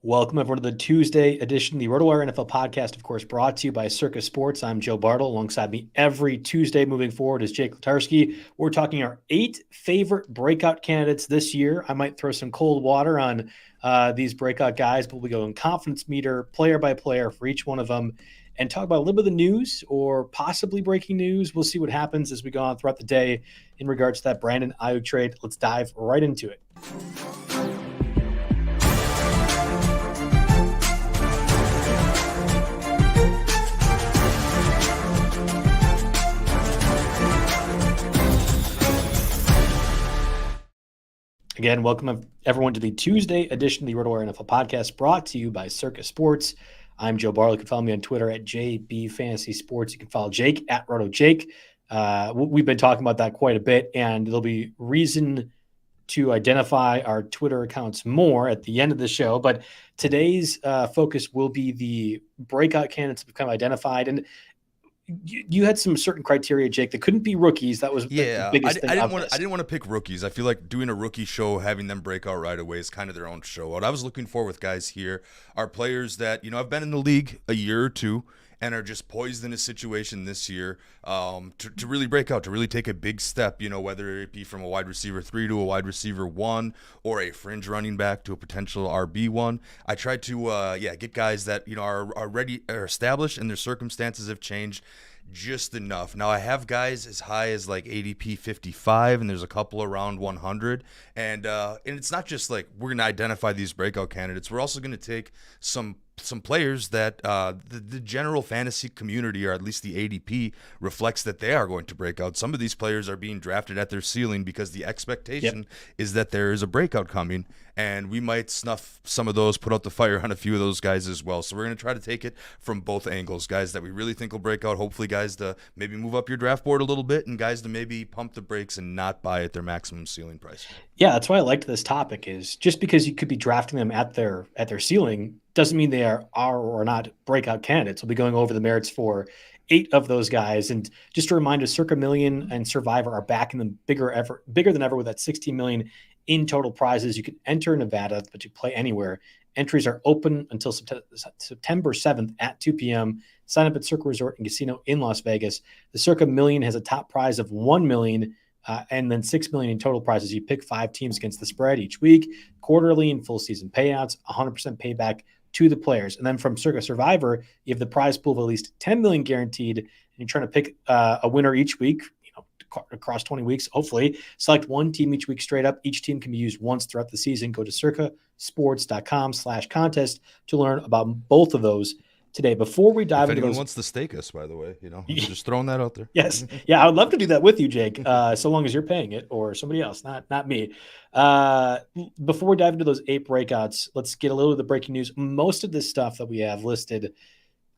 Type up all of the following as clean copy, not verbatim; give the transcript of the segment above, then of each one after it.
Welcome everyone to the Tuesday edition of the RotoWire NFL podcast, of course, brought to you by Circa Sports. I'm Joe Bartel. Alongside me every Tuesday moving forward is Jake Letarski. We're talking our 8 favorite breakout candidates this year. I might throw some cold water on these breakout guys, but we'll go in confidence meter, player by player for each one of them, and talk about a little bit of the news or possibly breaking news. We'll see what happens as we go on throughout the day in regards to that Brandon Aiyuk trade. Let's dive right into it. Again, welcome everyone to the Tuesday edition of the RotoWire NFL podcast brought to you by Circa Sports. I'm Joe Bartel. You can follow me on Twitter at JBFantasySports. You can follow Jake at RotoJake. We've been talking about that quite a bit, and there'll be reason to identify our Twitter accounts more at the end of the show. But today's focus will be the breakout candidates we've kind of identified. And you had some certain criteria, Jake, that couldn't be rookies. That was the biggest thing. I didn't want to pick rookies. I feel like doing a rookie show, having them break out right away is kind of their own show. What I was looking for with guys here are players that, have been in the league a year or two and are just poised in a situation this year to really break out, to really take a big step, whether it be from a wide receiver 3 to a wide receiver 1 or a fringe running back to a potential RB1. I tried to, get guys that, are established and their circumstances have changed just enough. Now, I have guys as high as like ADP 55, and there's a couple around 100. And it's not just like we're going to identify these breakout candidates. We're also going to take some players that the general fantasy community, or at least the ADP, reflects that they are going to break out. Some of these players are being drafted at their ceiling because the expectation is that there is a breakout coming, and we might snuff some of those, put out the fire on a few of those guys as well. So we're going to try to take it from both angles, guys that we really think will break out, hopefully guys to maybe move up your draft board a little bit, and guys to maybe pump the brakes and not buy at their maximum ceiling price. Yeah, that's why I liked this topic, is just because you could be drafting them at their ceiling doesn't mean they are or not breakout candidates. We'll be going over the merits for 8 of those guys. And just a reminder, Circa Million and Survivor are back in the bigger than ever with that 16 million in total prizes. You can enter Nevada, but you play anywhere. Entries are open until September 7th at 2 p.m. Sign up at Circa Resort and Casino in Las Vegas. The Circa Million has a top prize of $1 million. And then $6 million in total prizes. You pick 5 teams against the spread each week, quarterly and full season payouts, 100% payback to the players. And then from Circa Survivor, you have the prize pool of at least $10 million guaranteed, and you're trying to pick a winner each week, across 20 weeks, hopefully. Select one team each week straight up. Each team can be used once throughout the season. Go to circasports.com/contest to learn about both of those today. Before we dive into those, wants to stake us, by the way, just throwing that out there. Yes. Yeah, I would love to do that with you, Jake, so long as you're paying it, or somebody else, not me. Before we dive into those 8 breakouts, let's get a little of the breaking news. Most of this stuff that we have listed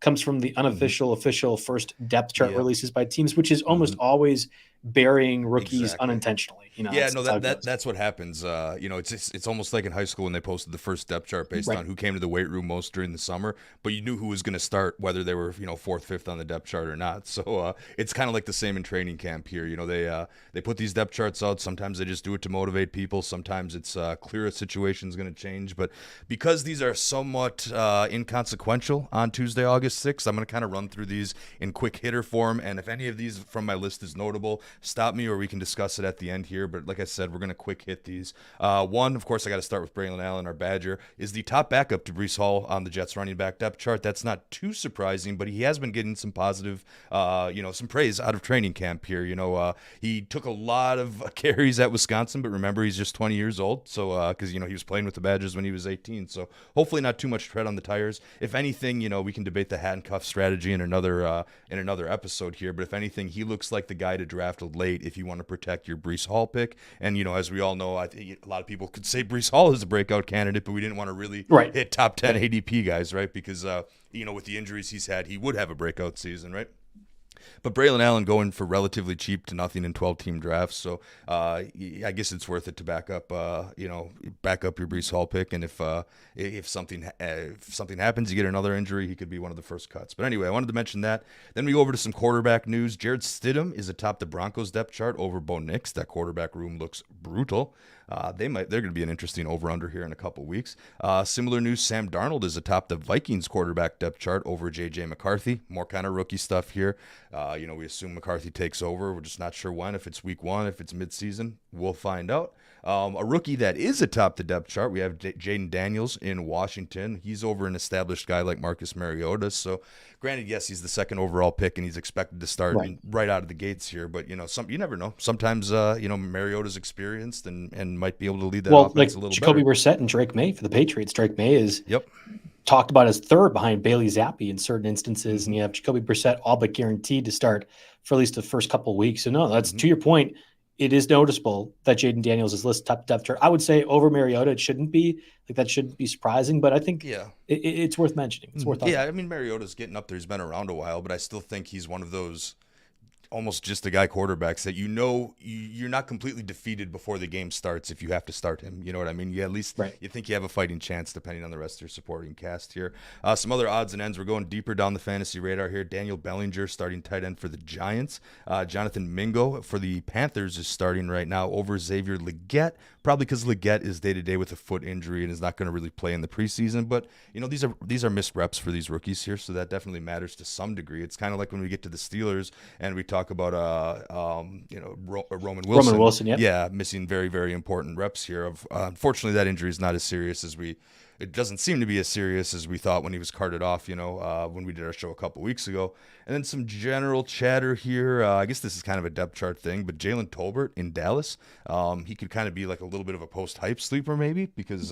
comes from the unofficial, official first depth chart releases by teams, which is almost always burying rookies unintentionally. That's what happens. It's almost like in high school when they posted the first depth chart based on who came to the weight room most during the summer, but you knew who was going to start, whether they were 4th, 5th on the depth chart or not. So it's kind of like the same in training camp here. They put these depth charts out. Sometimes they just do it to motivate people. Sometimes it's clear a situation is going to change. But because these are somewhat inconsequential on Tuesday, August 6th, I'm going to kind of run through these in quick hitter form. And if any of these from my list is notable, stop me or we can discuss it at the end here. But like I said, we're going to quick hit these. One, of course, I got to start with Braylon Allen, our Badger, is the top backup to Breece Hall on the Jets running back depth chart. That's not too surprising, but he has been getting some positive, some praise out of training camp here. He took a lot of carries at Wisconsin, but remember, he's just 20 years old. So, because, he was playing with the Badgers when he was 18. So hopefully not too much tread on the tires. If anything, we can debate the handcuff strategy in another episode here. But if anything, he looks like the guy to draft late if you want to protect your Breece Hall pick. And, as we all know, I think a lot of people could say Breece Hall is a breakout candidate, but we didn't want to really hit top 10 ADP guys, right? Because, with the injuries he's had, he would have a breakout season, right? But Braylon Allen going for relatively cheap to nothing in 12-team drafts, so I guess it's worth it to back up your Breece Hall pick. And if something happens, you get another injury, he could be one of the first cuts. But anyway, I wanted to mention that. Then we go over to some quarterback news. Jarrett Stidham is atop the Broncos depth chart over Bo Nix. That quarterback room looks brutal. they're going to be an interesting over-under here in a couple weeks. Similar news, Sam Darnold is atop the Vikings quarterback depth chart over J.J. McCarthy. More kind of rookie stuff here. We assume McCarthy takes over. We're just not sure when, if it's week 1, if it's midseason. We'll find out. A rookie that is atop the depth chart, we have Jaden Daniels in Washington. He's over an established guy like Marcus Mariota. So, granted, yes, he's the second overall pick, and he's expected to start right out of the gates here. But, you never know. Sometimes, Mariota's experienced and might be able to lead that offense a little Jacoby better. Brissett and Drake May for the Patriots. Drake May is talked about as third behind Bailey Zappi in certain instances, and you have Jacoby Brissett all but guaranteed to start for at least the first couple of weeks. So, no, that's to your point. It is noticeable that Jaden Daniels is listed top depth chart. I would say over Mariota, it shouldn't be. Like, that shouldn't be surprising, but I think it's worth mentioning. It's worth talking. I mean, Mariota's getting up there. He's been around a while, but I still think he's one of those almost just a guy quarterbacks that you're not completely defeated before the game starts if you have to start him. You know what I mean? You at least you think you have a fighting chance depending on the rest of your supporting cast here. Some other odds and ends. We're going deeper down the fantasy radar here. Daniel Bellinger starting tight end for the Giants. Jonathan Mingo for the Panthers is starting right now over Xavier Legette, probably because Legette is day-to-day with a foot injury and is not going to really play in the preseason. But, these are missed reps for these rookies here, so that definitely matters to some degree. It's kind of like when we get to the Steelers and we talk about Roman Wilson. Roman Wilson, missing very, very important reps here. Unfortunately, that injury is not as serious as it doesn't seem to be as serious as we thought when he was carted off, when we did our show a couple weeks ago. And then some general chatter here. I guess this is kind of a depth chart thing, but Jalen Tolbert in Dallas, he could kind of be like a little bit of a post-hype sleeper maybe because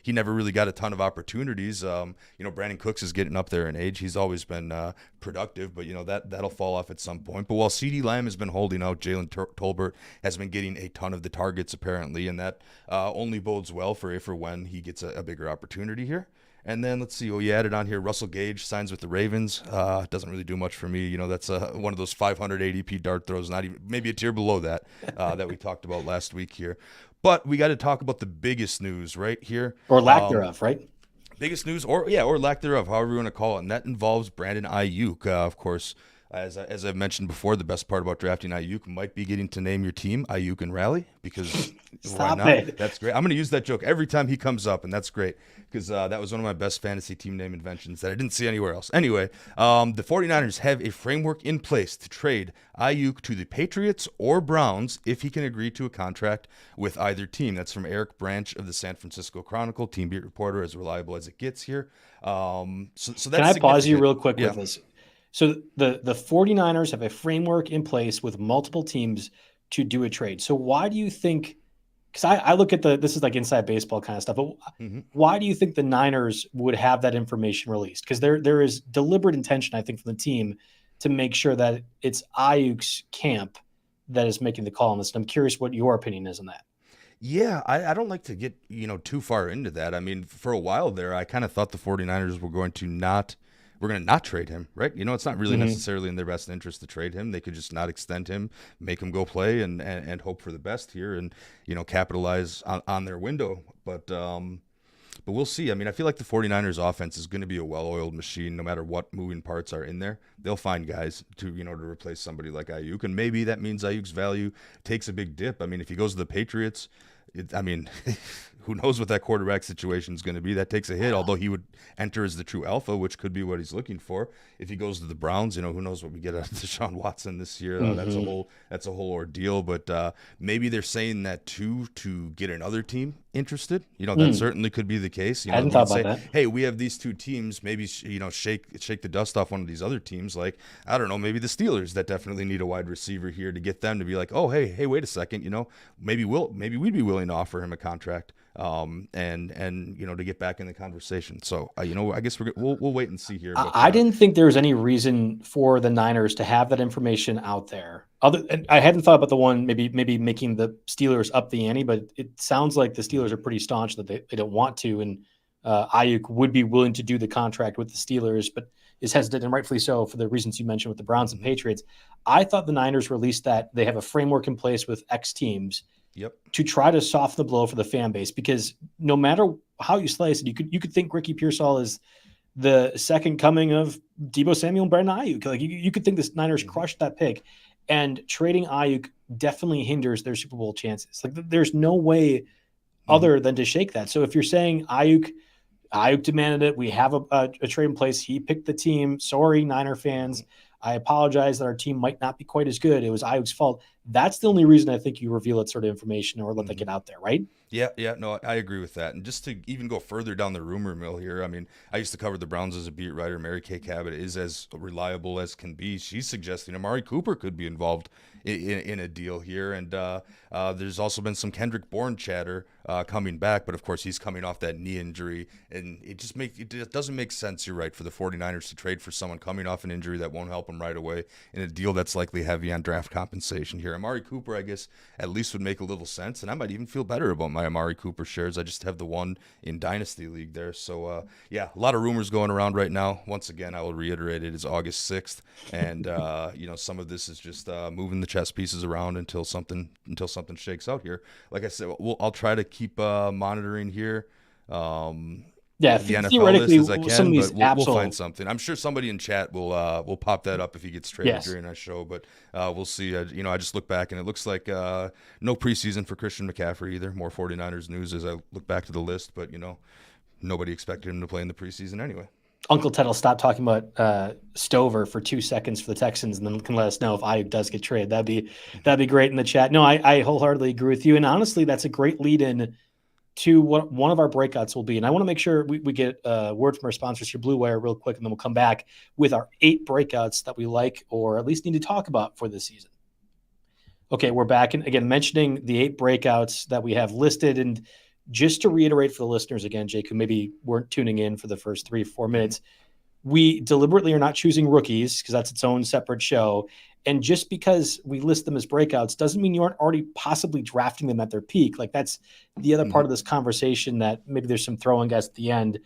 he never really got a ton of opportunities. Brandon Cooks is getting up there in age. He's always been productive, but, that'll fall off at some point. But while CeeDee Lamb has been holding out, Jalen Tolbert has been getting a ton of the targets apparently, and that only bodes well for if or when he gets a bigger opportunity here. And then let's see, you added on here, Russell Gage signs with the Ravens. Doesn't really do much for me. That's one of those 500 ADP dart throws, not even maybe a tier below that that we talked about last week here. But we got to talk about the biggest news right here. Or lack thereof, right? Biggest news or lack thereof, however you want to call it. And that involves Brandon Aiyuk, of course. As I've mentioned before, the best part about drafting Aiyuk might be getting to name your team Aiyuk and Rally because why not? It. That's great. I'm going to use that joke every time he comes up, and that's great because that was one of my best fantasy team name inventions that I didn't see anywhere else. Anyway, the 49ers have a framework in place to trade Aiyuk to the Patriots or Browns if he can agree to a contract with either team. That's from Eric Branch of the San Francisco Chronicle, team beat reporter, as reliable as it gets here. So that's Can I pause you real quick with this? So the 49ers have a framework in place with multiple teams to do a trade. So why do you think, because I look at this is like inside baseball kind of stuff, but why do you think the Niners would have that information released? Because there is deliberate intention, I think, from the team to make sure that it's Aiyuk's camp that is making the call on this. And I'm curious what your opinion is on that. Yeah, I don't like to get, too far into that. I mean, for a while there, I kind of thought the 49ers were going to not trade him, right? It's not really necessarily in their best interest to trade him. They could just not extend him, make him go play and hope for the best here and, capitalize on their window. But we'll see. I mean, I feel like the 49ers offense is going to be a well-oiled machine no matter what moving parts are in there. They'll find guys to replace somebody like Aiyuk, and maybe that means Aiyuk's value takes a big dip. I mean, if he goes to the Patriots, who knows what that quarterback situation is going to be? That takes a hit, although he would enter as the true alpha, which could be what he's looking for. If he goes to the Browns, who knows what we get out of Deshaun Watson this year? That's a whole ordeal. But maybe they're saying that too to get another team interested. That certainly could be the case. I hadn't thought about that. Hey, we have these two teams. Maybe shake the dust off one of these other teams. Like, I don't know, maybe the Steelers that definitely need a wide receiver here to get them to be like, oh, hey, wait a second. Maybe we'd be willing to offer him a contract. And to get back in the conversation. So I guess we'll wait and see here. But, I didn't think there was any reason for the Niners to have that information out there. And I hadn't thought about the one maybe making the Steelers up the ante, but it sounds like the Steelers are pretty staunch that they don't want to, and Aiyuk would be willing to do the contract with the Steelers, but is hesitant, and rightfully so, for the reasons you mentioned with the Browns and Patriots. I thought the Niners released that they have a framework in place with X teams. Yep. To try to soften the blow for the fan base, because no matter how you slice it, you could think Ricky Pearsall is the second coming of Deebo Samuel and Brandon Aiyuk. Like you could think the Niners crushed that pick, and trading Aiyuk definitely hinders their Super Bowl chances. Like there's no way Mm-hmm. other than to shake that. So if you're saying Aiyuk demanded it, we have a trade in place. He picked the team. Sorry, Niner fans. I apologize that our team might not be quite as good. It was Aiyuk's fault. That's the only reason I think you reveal that sort of information or let that get out there, right? Yeah, no, I agree with that. And just to even go further down the rumor mill here, I mean, I used to cover the Browns as a beat writer. Mary Kay Cabot is as reliable as can be. She's suggesting Amari Cooper could be involved in a deal here. And there's also been some Kendrick Bourne chatter coming back, but of course he's coming off that knee injury, and it doesn't make sense, you're right, for the 49ers to trade for someone coming off an injury that won't help him right away in a deal that's likely heavy on draft compensation here. Amari Cooper, I guess, at least would make a little sense, and I might even feel better about my Amari Cooper shares. I just have the one in Dynasty League there. So yeah, a lot of rumors going around right now. Once again, I will reiterate, it is August 6th, and some of this is just moving the chess pieces around until something shakes out here. Like I said, I'll try to keep monitoring here. Yeah, the NFL theoretically, list as I can, some of these but we'll find something. I'm sure somebody in chat will pop that up if he gets traded during our show, but we'll see. I just look back, and it looks like no preseason for Christian McCaffrey either. More 49ers news as I look back to the list, but nobody expected him to play in the preseason anyway. Uncle Ted will stop talking about Stover for 2 seconds for the Texans, and then can let us know if Aiyuk does get traded. That'd be great in the chat. No, I wholeheartedly agree with you, and honestly, that's a great lead-in to what one of our breakouts will be. And I want to make sure we get a word from our sponsors here, Blue Wire, real quick, and then we'll come back with our 8 breakouts that we like or at least need to talk about for this season. Okay, we're back. And again, mentioning the 8 breakouts that we have listed. And just to reiterate for the listeners again, Jake, who maybe weren't tuning in for the first 3-4 minutes, we deliberately are not choosing rookies because that's its own separate show. And just because we list them as breakouts doesn't mean you aren't already possibly drafting them at their peak. Like that's the other part of this conversation, that maybe there's some throwing guys at the end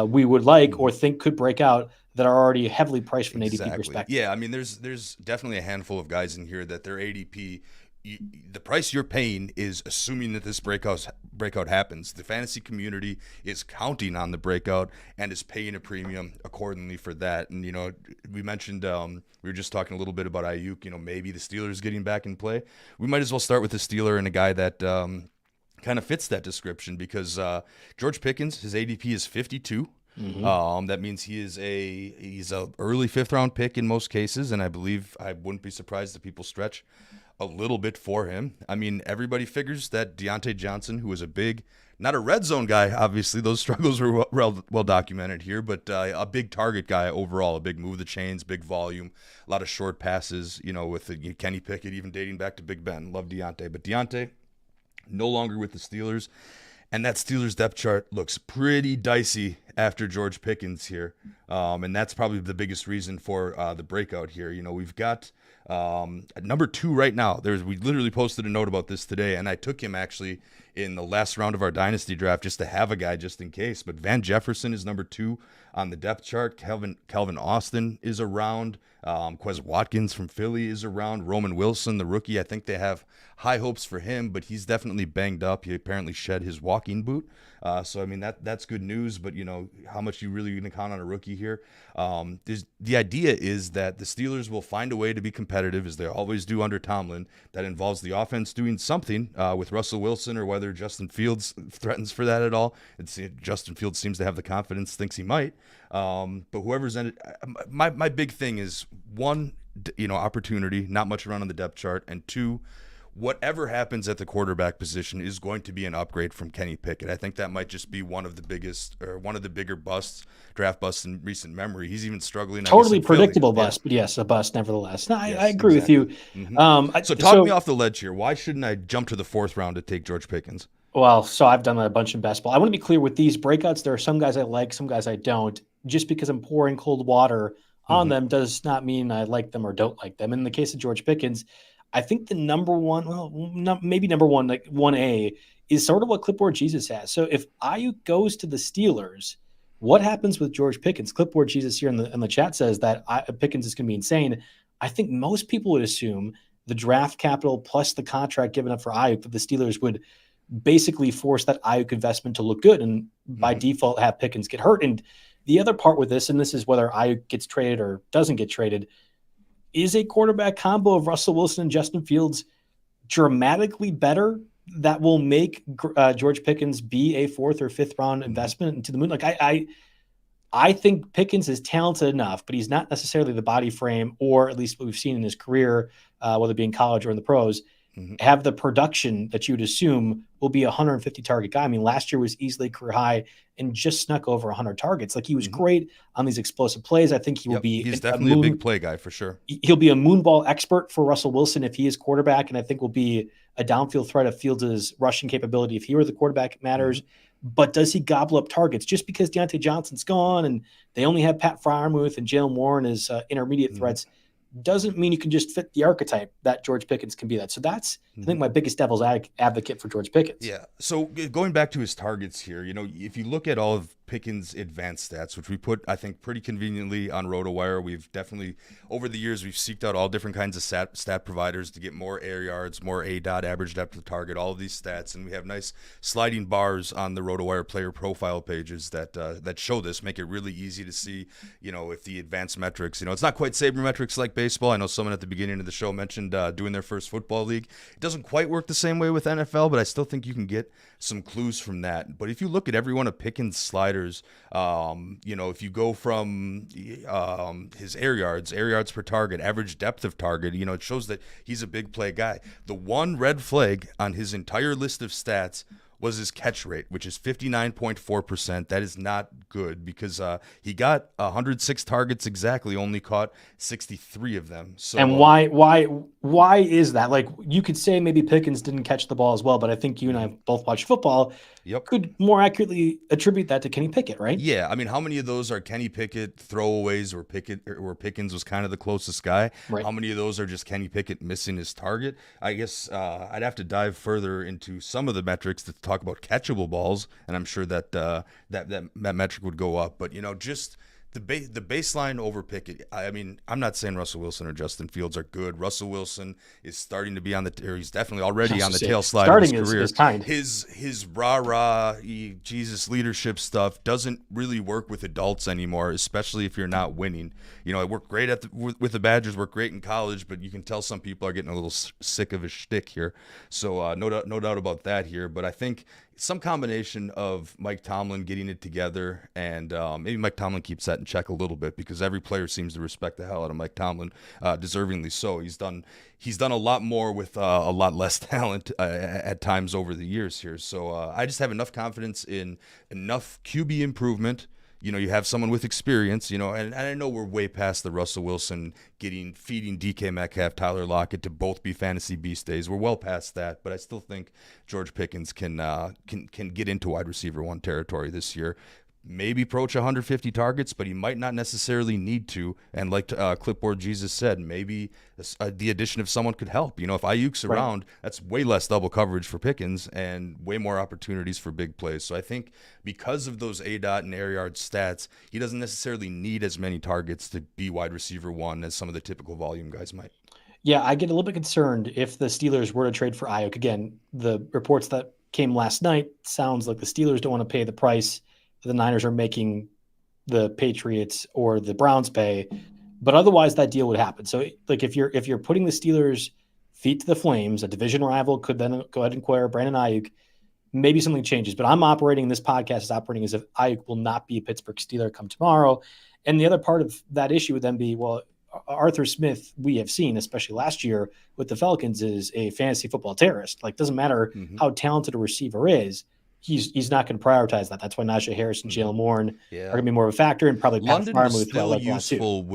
we would like or think could break out that are already heavily priced from an ADP perspective. Yeah, I mean, there's definitely a handful of guys in here that their ADP, the price you're paying is assuming that this breakout happens. The fantasy community is counting on the breakout and is paying a premium accordingly for that. And we mentioned we were just talking a little bit about Aiyuk. Maybe the Steelers getting back in play. We might as well start with the Steeler and a guy that kind of fits that description because George Pickens, his ADP is 52. That means he's a early 5th round pick in most cases, and I believe I wouldn't be surprised if people stretch a little bit for him. I mean, everybody figures that Deontay Johnson, who was not a red zone guy, obviously those struggles were well documented here, but a big target guy overall, a big move the chains, big volume, a lot of short passes, with Kenny Pickett, even dating back to Big Ben. Love Deontay, but Deontay no longer with the Steelers. And that Steelers depth chart looks pretty dicey after George Pickens here. And that's probably the biggest reason for the breakout here. We've got at number 2 right now. We literally posted a note about this today, and I took him actually in the last round of our Dynasty draft just to have a guy just in case. But Van Jefferson is number 2 on the depth chart. Calvin Austin is around. Quez Watkins from Philly is around. Roman Wilson, the rookie, I think they have high hopes for him, but he's definitely banged up. He apparently shed his walking boot. So, I mean, that's good news, but, how much you really going to count on a rookie here? The idea is that the Steelers will find a way to be competitive, as they always do under Tomlin. That involves the offense doing something with Russell Wilson, or whether Justin Fields threatens for that at all. Justin Fields seems to have the confidence, thinks he might. But whoever's in it, my big thing is, 1, opportunity, not much around on the depth chart, and 2, whatever happens at the quarterback position is going to be an upgrade from Kenny Pickett. I think that might just be one of the bigger draft busts in recent memory. He's even struggling. Totally predictable bust, but yes, a bust nevertheless. No, I agree with you. So talk me off the ledge here. Why shouldn't I jump to the 4th round to take George Pickens? Well, so I've done a bunch in best ball. I want to be clear with these breakouts. There are some guys I like, some guys I don't. Just because I'm pouring cold water on them does not mean I like them or don't like them. In the case of George Pickens, I think the number one, maybe number one, like 1A, is sort of what Clipboard Jesus has. So if Aiyuk goes to the Steelers, what happens with George Pickens? Clipboard Jesus here in the chat says that Pickens is going to be insane. I think most people would assume the draft capital plus the contract given up for Aiyuk, that the Steelers would basically force that Aiyuk investment to look good and by default have Pickens get hurt. And the other part with this, and this is whether Aiyuk gets traded or doesn't get traded, is a quarterback combo of Russell Wilson and Justin Fields dramatically better that will make George Pickens be a 4th or 5th round investment into the moon. Like I think Pickens is talented enough, but he's not necessarily the body frame, or at least what we've seen in his career, whether it be in college or in the pros, have the production that you would assume will be a 150 target guy. I mean, last year was easily career high and just snuck over 100 targets. Like, he was great on these explosive plays. I think he will be. He's definitely a big play guy for sure. He'll be a moonball expert for Russell Wilson if he is quarterback, and I think will be a downfield threat of Fields' rushing capability if he were the quarterback. It matters. But does he gobble up targets? Just because Deontay Johnson's gone and they only have Pat Freiermuth and Jalen Warren as intermediate threats doesn't mean you can just fit the archetype that George Pickens can be that. So that's, I think, my biggest devil's advocate for George Pickens. Yeah. So going back to his targets here, if you look at all of Pickens' advanced stats, which we put, I think, pretty conveniently on RotoWire, we've definitely, over the years, we've seeked out all different kinds of stat providers to get more air yards, more ADOT, average depth of target, all of these stats. And we have nice sliding bars on the RotoWire player profile pages that show this, make it really easy to see, if the advanced metrics, it's not quite sabermetrics like baseball. I know someone at the beginning of the show mentioned doing their first football league. It doesn't quite work the same way with NFL, but I still think you can get some clues from that. But if you look at every one of Pickens' sliders, if you go from his air yards per target, average depth of target, it shows that he's a big play guy. The one red flag on his entire list of stats was his catch rate, which is 59.4%. That is not good because he got 106 targets exactly, only caught 63 of them. So, and why is that? Like, you could say maybe Pickens didn't catch the ball as well, but I think you and I both watch football. Could more accurately attribute that to Kenny Pickett, right? Yeah, I mean, how many of those are Kenny Pickett throwaways where Pickens was kind of the closest guy? Right. How many of those are just Kenny Pickett missing his target? I guess I'd have to dive further into some of the metrics to talk about catchable balls, and I'm sure that that metric would go up. But just the baseline over Pickett. I mean, I'm not saying Russell Wilson or Justin Fields are good. Russell Wilson is starting to be he's definitely already on the tail slide of his career. Is kind. His rah-rah Jesus leadership stuff doesn't really work with adults anymore, especially if you're not winning. It worked great with the Badgers, worked great in college, but you can tell some people are getting a little sick of his shtick here. So no doubt about that here. But I think some combination of Mike Tomlin getting it together, and maybe Mike Tomlin keeps that in check a little bit because every player seems to respect the hell out of Mike Tomlin, deservingly so. He's done a lot more with a lot less talent at times over the years here. So I just have enough confidence in enough QB improvement. You have someone with experience, and I know we're way past the Russell Wilson feeding DK Metcalf, Tyler Lockett to both be fantasy beast days. We're well past that, but I still think George Pickens can get into wide receiver 1 territory this year. Maybe approach 150 targets, but he might not necessarily need to. And like Clipboard Jesus said, maybe the addition of someone could help. If Aiyuk's around, that's way less double coverage for Pickens and way more opportunities for big plays. So I think because of those ADOT and air yard stats, he doesn't necessarily need as many targets to be wide receiver 1 as some of the typical volume guys might. Yeah, I get a little bit concerned if the Steelers were to trade for Aiyuk. Again, the reports that came last night sounds like the Steelers don't want to pay the price the Niners are making the Patriots or the Browns pay, but otherwise that deal would happen. So, like, if you're putting the Steelers' feet to the flames, a division rival could then go ahead and acquire Brandon Aiyuk. Maybe something changes, but I'm operating. This podcast is operating as if Aiyuk will not be a Pittsburgh Steeler come tomorrow. And the other part of that issue would then be, well, Arthur Smith, we have seen, especially last year with the Falcons, is a fantasy football terrorist. Like, doesn't matter how talented a receiver is. He's not going to prioritize that. That's why Najee Harris and Jalen Warren are going to be more of a factor, and probably London was still useful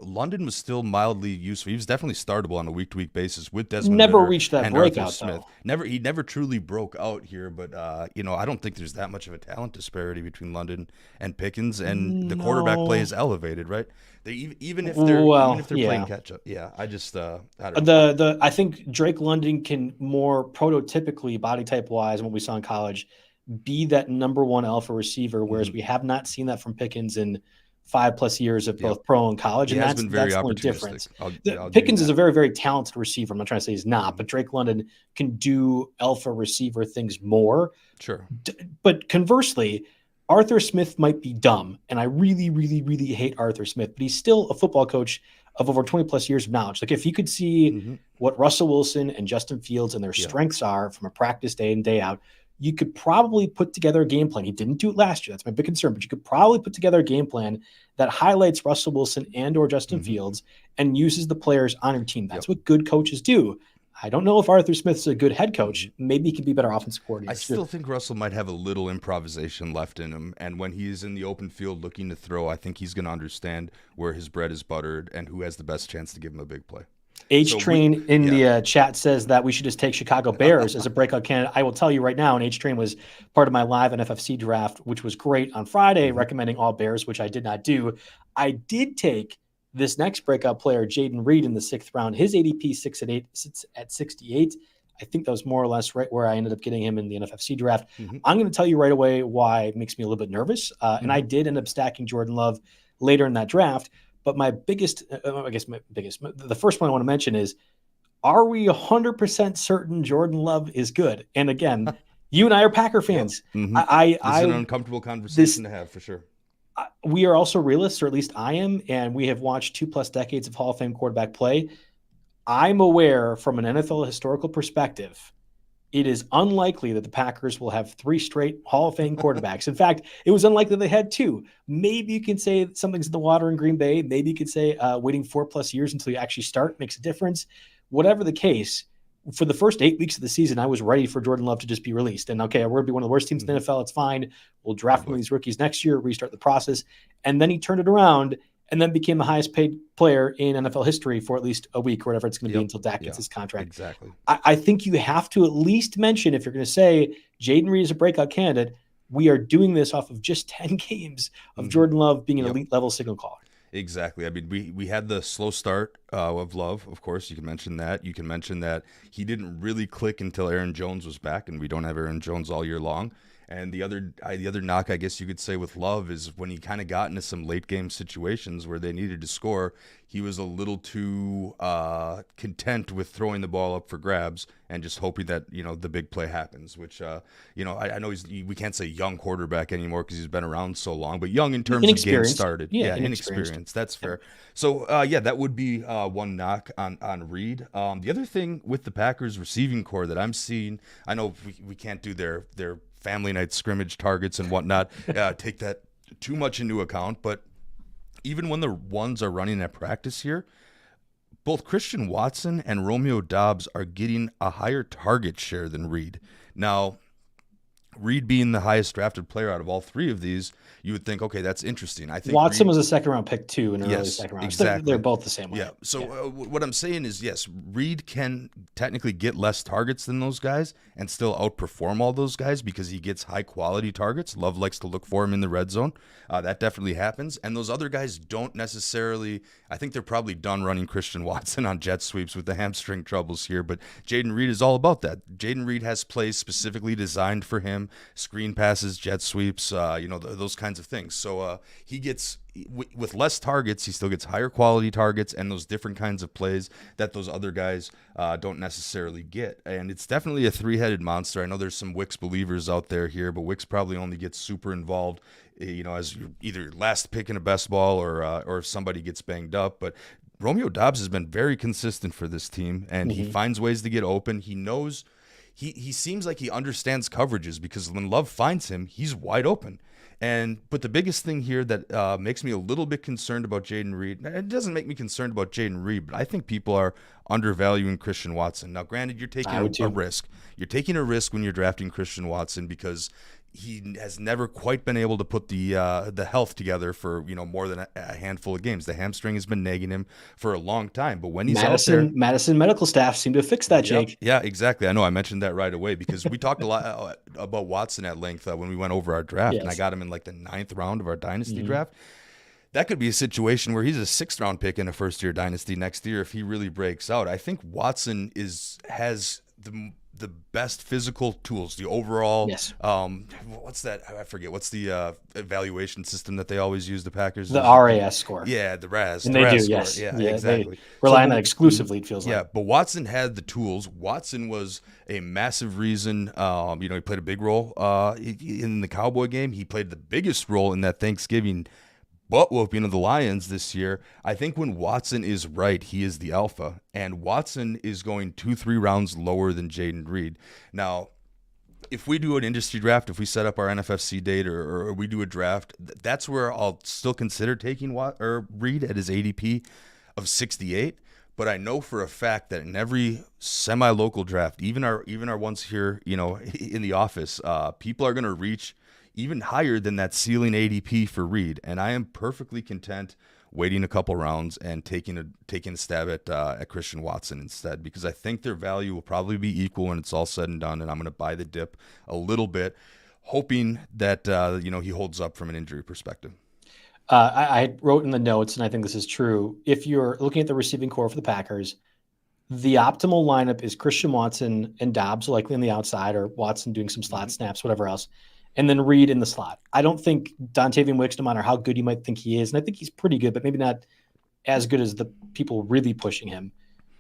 London was still mildly useful. He was definitely startable on a week-to-week basis with Desmond Never Ridder reached that and breakout, Arthur Smith. though. He never truly broke out here, but I don't think there's that much of a talent disparity between London and Pickens, and the quarterback play is elevated, right? Even if they're playing catch up. Yeah, I just I don't know. I think Drake London can more prototypically body type wise, what we saw in college, be that number 1 alpha receiver, whereas we have not seen that from Pickens in 5+ years of both pro and college. He and has that's been very the only opportunistic. difference. I'll Pickens is a very, very talented receiver. I'm not trying to say he's not, but Drake London can do alpha receiver things more. Sure. But conversely, Arthur Smith might be dumb, and I really, really, really hate Arthur Smith, but he's still a football coach of over 20 plus years of knowledge. Like if you could see what Russell Wilson and Justin Fields and their strengths are from a practice day in, day out, you could probably put together a game plan. He didn't do it last year. That's my big concern, but you could probably put together a game plan that highlights Russell Wilson and or Justin Fields and uses the players on your team. That's what good coaches do. I don't know if Arthur Smith's a good head coach. Maybe he can be better offensive coordinator. I still think Russell might have a little improvisation left in him. And when he's in the open field looking to throw, I think he's going to understand where his bread is buttered and who has the best chance to give him a big play. H-Train in the chat says that we should just take Chicago Bears as a breakout candidate. I will tell you right now, and H-Train was part of my live NFFC draft, which was great on Friday, recommending all Bears, which I did not do. I did take this next breakout player, Jayden Reed, in the 6th round. His ADP 6 at 8 sits at 68. I think that was more or less right where I ended up getting him in the NFFC draft. I'm going to tell you right away why it makes me a little bit nervous. And I did end up stacking Jordan Love later in that draft. But my biggest, the first one I want to mention is, are we 100% certain Jordan Love is good? And again, you and I are Packer fans. This is an uncomfortable conversation to have for sure. We are also realists, or at least I am, and we have watched 2+ decades of Hall of Fame quarterback play. I'm aware from an NFL historical perspective, it is unlikely that the Packers will have 3 straight Hall of Fame quarterbacks. In fact, it was unlikely they had 2. Maybe you can say something's in the water in Green Bay. Maybe you could say waiting 4+ years until you actually start makes a difference. Whatever the case, for the first 8 weeks of the season, I was ready for Jordan Love to just be released. And okay, we're going to be one of the worst teams in the NFL. It's fine. We'll draft one of these rookies next year, restart the process. And then he turned it around and then became the highest paid player in NFL history for at least a week or whatever it's going to be until Dak gets his contract. Exactly. I think you have to at least mention, if you're going to say Jayden Reed is a breakout candidate, we are doing this off of just 10 games of Jordan Love being an elite level signal caller. Exactly. I mean, we had the slow start of Love, of course. You can mention that. You can mention that he didn't really click until Aaron Jones was back, and we don't have Aaron Jones all year long. And the other knock, I guess you could say, with Love is when he kind of got into some late game situations where they needed to score, he was a little too content with throwing the ball up for grabs and just hoping that, the big play happens, which, I know we can't say young quarterback anymore because he's been around so long, but young in terms of game started. Yeah, inexperienced. That's fair. So, that would be one knock on Reed. The other thing with the Packers receiving core that I'm seeing, I know we can't do their family night scrimmage targets and whatnot, take that too much into account. But even when the ones are running at practice here, both Christian Watson and Romeo Doubs are getting a higher target share than Reed. Now, Reed being the highest drafted player out of all 3 of these, you would think, okay, that's interesting. I think Watson was a 2nd round pick too, in an early 2nd round. Exactly. They're both the same way. Yeah. So what I'm saying is, yes, Reed can technically get less targets than those guys and still outperform all those guys because he gets high quality targets. Love likes to look for him in the red zone. That definitely happens. And those other guys don't necessarily. I think they're probably done running Christian Watson on jet sweeps with the hamstring troubles here. But Jayden Reed is all about that. Jayden Reed has plays specifically designed for him: screen passes, jet sweeps, those kinds of things. So he gets, with less targets, he still gets higher quality targets and those different kinds of plays that those other guys don't necessarily get. And it's definitely a 3-headed monster. I know there's some Wicks believers out there here, but Wicks probably only gets super involved, as either last pick in a best ball or if somebody gets banged up. But Romeo Doubs has been very consistent for this team, and he finds ways to get open. He knows. He seems like he understands coverages because when Love finds him, he's wide open. But the biggest thing here that makes me a little bit concerned about Jayden Reed, it doesn't make me concerned about Jayden Reed, but I think people are undervaluing Christian Watson. Now, granted, you're taking a risk. You're taking a risk when you're drafting Christian Watson because he has never quite been able to put the health together for more than a handful of games. The hamstring has been nagging him for a long time. But when he's out there, Madison medical staff seem to fix that, Jake. Yeah, exactly. I know. I mentioned that right away because we talked a lot about Watson at length when we went over our draft, and I got him in like the 9th round of our dynasty draft. That could be a situation where he's a 6th round pick in a first-year dynasty next year if he really breaks out. I think Watson has the best physical tools, the overall, Yes. what's that? I forget. What's the evaluation system that they always use, the Packers? The RAS score. Yeah, the RAS. And the they RAS do, score. yes. Yeah, Yeah, exactly. they rely on but- that exclusively, it feels Yeah, like. but Watson had the tools. Watson was a massive reason. He played a big role in the Cowboy game. He played the biggest role in that Thanksgiving butt whooping of the Lions this year. I think when Watson is right, he is the alpha. And Watson is going 2-3 rounds lower than Jayden Reed. Now, if we do an industry draft, if we set up our NFFC date or we do a draft, that's where I'll still consider taking Reed at his ADP of 68. But I know for a fact that in every semi-local draft, even our ones here, in the office, people are going to reach even higher than that ceiling ADP for Reed, and I am perfectly content waiting a couple rounds and taking a stab at Christian Watson instead, because I think their value will probably be equal when it's all said and done, and I'm going to buy the dip a little bit, hoping that he holds up from an injury perspective. I wrote in the notes, and I think this is true. If you're looking at the receiving core for the Packers, the optimal lineup is Christian Watson and Dobbs likely on the outside, or Watson doing some slot snaps, whatever else, and then Reed in the slot. I don't think Dontavian Wicks, no matter how good you might think he is, and I think he's pretty good, but maybe not as good as the people really pushing him.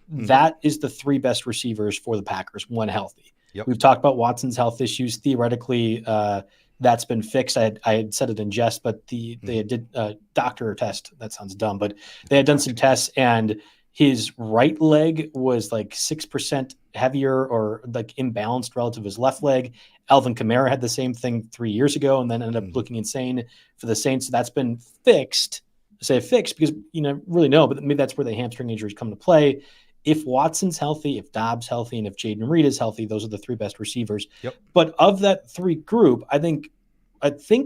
That is the three best receivers for the Packers, one healthy. Yep. We've talked about Watson's health issues. Theoretically, that's been fixed. I had said it in jest, but they did a doctor test. That sounds dumb, but they had done some tests, and his right leg was like 6% heavier or like imbalanced relative to his left leg. Alvin Kamara had the same thing 3 years ago and then ended up looking insane for the Saints. So that's been fixed. I say fixed because really no, but maybe that's where the hamstring injuries come to play. If Watson's healthy, if Dobbs healthy, and if Jayden Reed is healthy, those are the three best receivers. Yep. But of that three group, I think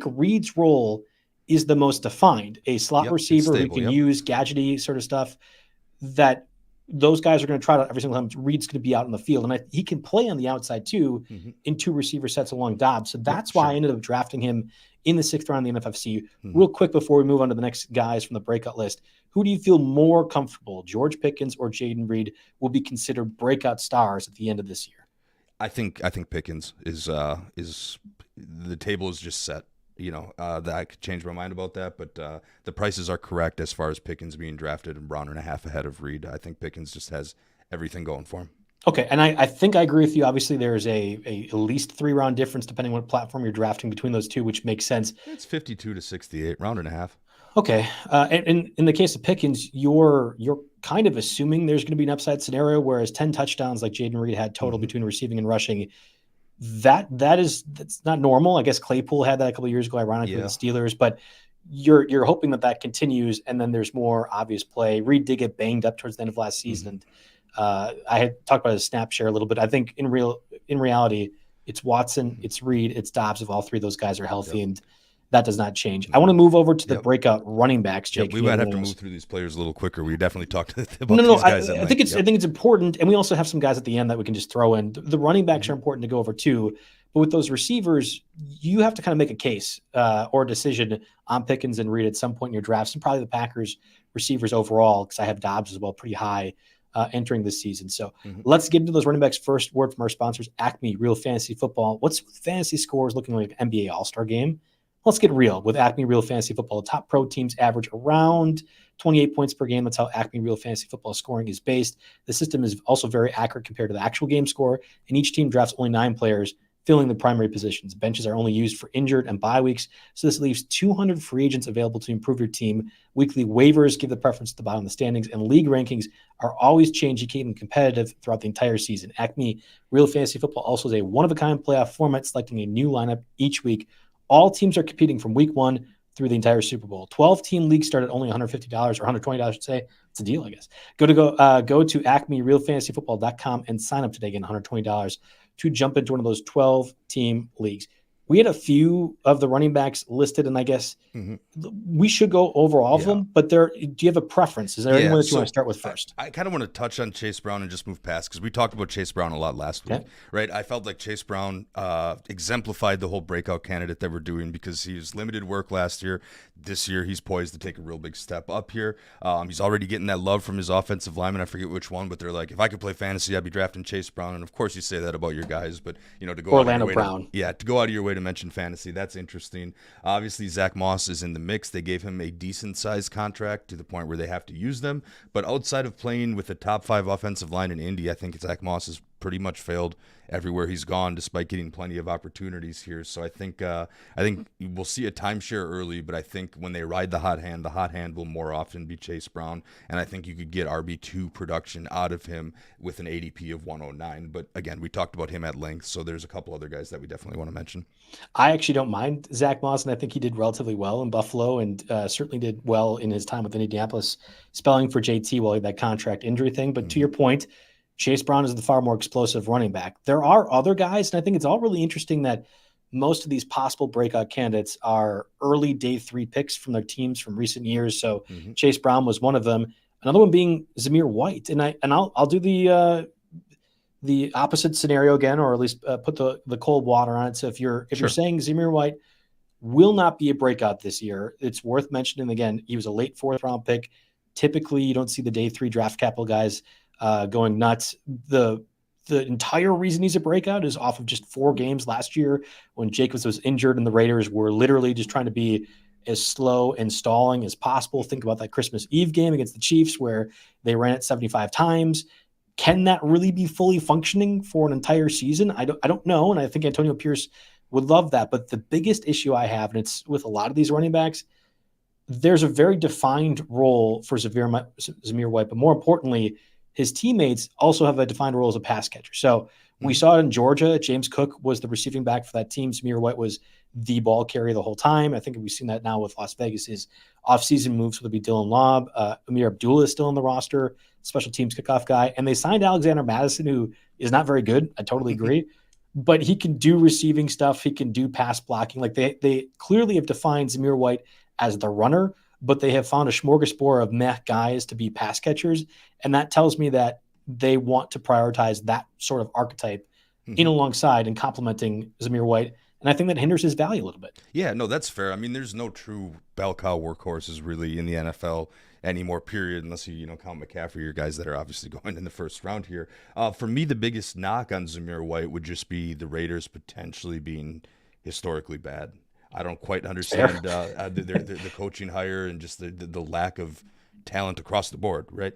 Reed's role is the most defined. A slot receiver who can use gadgety sort of stuff, that those guys are going to try to every single time. Reed's going to be out in the field, and he can play on the outside too in two receiver sets along Dobbs. So that's why I ended up drafting him in the 6th round of the NFFC. Real quick before we move on to the next guys from the breakout list, who do you feel more comfortable, George Pickens or Jayden Reed, will be considered breakout stars at the end of this year? I think Pickens is the table is just set. That I could change my mind about that, but the prices are correct as far as Pickens being drafted and round and a half ahead of Reed. I think Pickens just has everything going for him. Okay, and I think I agree with you. Obviously, there's a at least 3 round difference depending on what platform you're drafting between those two, which makes sense. It's 52 to 68, round and a half. Okay, and in the case of Pickens, you're kind of assuming there's going to be an upside scenario, whereas 10 touchdowns like Jayden Reed had total between receiving and rushing. That's not normal. I guess Claypool had that a couple of years ago, ironically, with the Steelers, but you're hoping that continues, and then there's more obvious play. Reed did get banged up towards the end of last season, and I had talked about his snap share a little bit. I think in reality, it's Watson, it's Reed, it's Dobbs. If all three of those guys are healthy, and that does not change. I want to move over to the breakout running backs, Jake. We might have to move through these players a little quicker. We definitely talked about these guys. I think it's important, and we also have some guys at the end that we can just throw in. The running backs are important to go over too, but with those receivers, you have to kind of make a case or a decision on Pickens and Reed at some point in your drafts, and probably the Packers receivers overall, because I have Dobbs as well pretty high entering this season. So let's get into those running backs. First word from our sponsors, Acme Real Fantasy Football. What's fantasy scores looking like an NBA All-Star game? Let's get real with Acme Real Fantasy Football. The top pro teams average around 28 points per game. That's how Acme Real Fantasy Football scoring is based. The system is also very accurate compared to the actual game score, and each team drafts only 9 players, filling the primary positions. Benches are only used for injured and bye weeks, so this leaves 200 free agents available to improve your team. Weekly waivers give the preference to the bottom of the standings, and league rankings are always changed to keep them competitive throughout the entire season. Acme Real Fantasy Football also is a one-of-a-kind playoff format, selecting a new lineup each week. All teams are competing from week 1 through the entire Super Bowl. 12-team leagues start at only $150 or $120, I should say. It's a deal, I guess. Go to acmerealfantasyfootball.com and sign up today. Again, $120 to jump into one of those 12-team leagues. we had a few of the running backs listed, and I guess we should go over all of them. But do you have a preference? Is there anyone that you want to start with first? I kind of want to touch on Chase Brown and just move past, because we talked about Chase Brown a lot last week, right? I felt like Chase Brown exemplified the whole breakout candidate that we're doing, because he was limited work last year. This year, he's poised to take a real big step up here. He's already getting that love from his offensive lineman. I forget which one, but they're like, if I could play fantasy, I'd be drafting Chase Brown. And of course, you say that about your guys, but to go Orlando Brown. To go out of your way to mention fantasy, that's interesting. Obviously, Zach Moss is in the mix. They gave him a decent sized contract to the point where they have to use them. But outside of playing with the top 5 offensive line in Indy, I think Zach Moss has pretty much failed everywhere he's gone, despite getting plenty of opportunities here. So I think we'll see a timeshare early, but I think when they ride the hot hand will more often be Chase Brown, and I think you could get RB2 production out of him with an ADP of 109. But again, we talked about him at length, so there's a couple other guys that we definitely want to mention. I actually don't mind Zach Moss, and I think he did relatively well in Buffalo, and certainly did well in his time with Indianapolis, spelling for JT while he had that contract injury thing. But to your point, Chase Brown is the far more explosive running back. There are other guys, and I think it's all really interesting that most of these possible breakout candidates are early day 3 picks from their teams from recent years. So Chase Brown was one of them. Another one being Zamir White, and I'll do the opposite scenario again, or at least put the cold water on it. So if you're saying Zamir White will not be a breakout this year, it's worth mentioning again. He was a late 4th round pick. Typically, you don't see the day 3 draft capital guys going nuts. The entire reason he's a breakout is off of just 4 games last year when Jacobs was injured and the Raiders were literally just trying to be as slow and stalling as possible. Think about that Christmas Eve game against the Chiefs where they ran it 75 times. Can that really be fully functioning for an entire season? I don't know, and I think Antonio Pierce would love that. But the biggest issue I have, and it's with a lot of these running backs, there's a very defined role for Zamir White, but more importantly, his teammates also have a defined role as a pass catcher. So we saw it in Georgia. James Cook was the receiving back for that team. Zamir White was the ball carrier the whole time. I think we've seen that now with Las Vegas. His offseason moves would be Dylan Lobb. Amir Abdullah is still on the roster, special teams kickoff guy. And they signed Alexander Madison, who is not very good. I totally agree. But he can do receiving stuff. He can do pass blocking. Like they clearly have defined Zamir White as the runner, but they have found a smorgasbord of meh guys to be pass catchers. And that tells me that they want to prioritize that sort of archetype in alongside and complementing Zamir White. And I think that hinders his value a little bit. Yeah, no, that's fair. I mean, there's no true bell cow workhorses really in the NFL anymore, period, unless you count McCaffrey, your guys that are obviously going in the first round here. For me, the biggest knock on Zamir White would just be the Raiders potentially being historically bad. I don't quite understand the coaching hire and just the lack of talent across the board, right?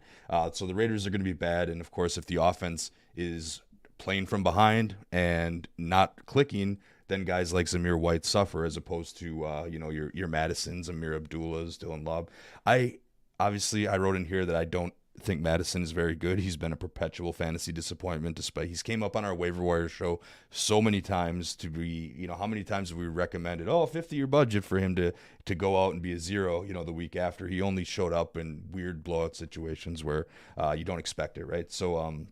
So the Raiders are going to be bad, and of course, if the offense is playing from behind and not clicking, then guys like Zamir White suffer, as opposed to your Madisons, Amir Abdullahs, Dylan Lobb. I wrote in here that I don't think Madison is very good. He's been a perpetual fantasy disappointment, despite he's came up on our waiver wire show so many times to be, how many times have we recommended, a 50-year budget for him to go out and be a 0, the week after. He only showed up in weird blowout situations where you don't expect it, right? So I'm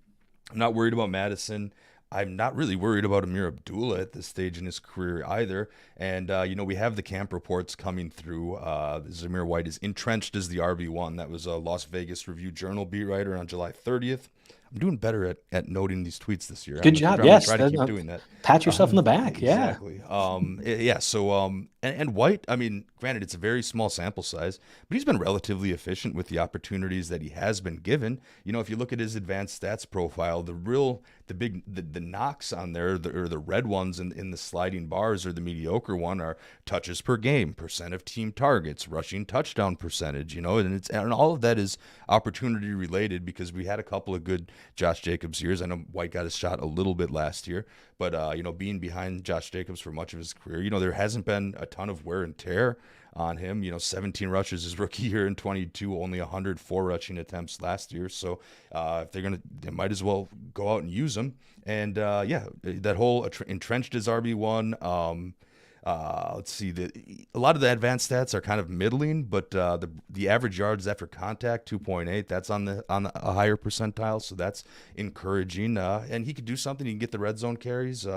not worried about Madison. I'm not really worried about Amir Abdullah at this stage in his career either. And, we have the camp reports coming through. Zamir White is entrenched as the RB1. That was a Las Vegas Review-Journal beat writer on July 30th. I'm doing better at noting these tweets this year. Good job. Yes. Try to keep doing that. Pat yourself in the back. Exactly. Yeah. So, and White, I mean, granted, it's a very small sample size, but he's been relatively efficient with the opportunities that he has been given. If you look at his advanced stats profile, the knocks on there, or the red ones in the sliding bars, or the mediocre one, are touches per game, percent of team targets, rushing touchdown percentage, and all of that is opportunity related, because we had a couple of good Josh Jacobs years. I know White got his shot a little bit last year, but being behind Josh Jacobs for much of his career, there hasn't been a ton of wear and tear on him. 17 rushes his rookie year in 22, only 104 rushing attempts last year. So if they might as well go out and use him. And that whole entrenched as RB1. Let's see. A lot of the advanced stats are kind of middling, but the average yards after contact 2.8. That's on a higher percentile, so that's encouraging. And he could do something. He can get the red zone carries.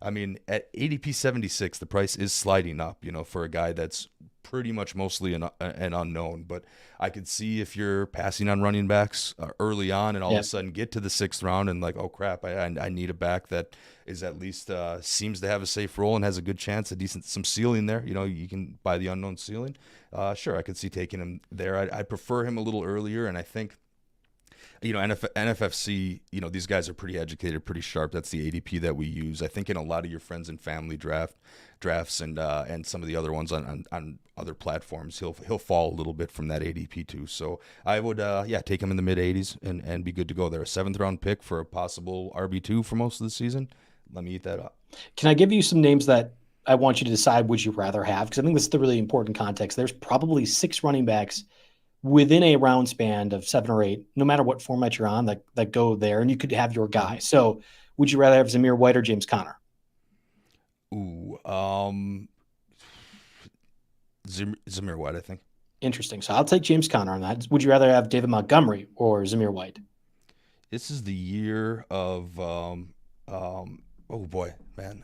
I mean, at ADP 76, the price is sliding up. For a guy that's pretty much mostly an unknown. But I could see if you're passing on running backs early on, and all of a sudden get to the 6th round and like, oh crap, I need a back that is at least seems to have a safe role and has a good chance, some ceiling there. You can buy the unknown ceiling. Sure, I could see taking him there. I prefer him a little earlier, and I think NFFC, these guys are pretty educated, pretty sharp. That's the ADP that we use. I think in a lot of your friends and family drafts and some of the other ones on other platforms, he'll fall a little bit from that ADP too. So I would take him in the mid 80s and be good to go there. A 7th round pick for a possible RB2 for most of the season. Let me eat that up. Can I give you some names that I want you to decide would you rather have? Because I think this is the really important context. There's probably 6 running backs within a round span of 7 or 8, no matter what format you're on, that go there, and you could have your guy. So would you rather have Zamir White or James Conner? Ooh, Zamir White, I think. Interesting. So I'll take James Conner on that. Would you rather have David Montgomery or Zamir White? This is the year of oh boy, man.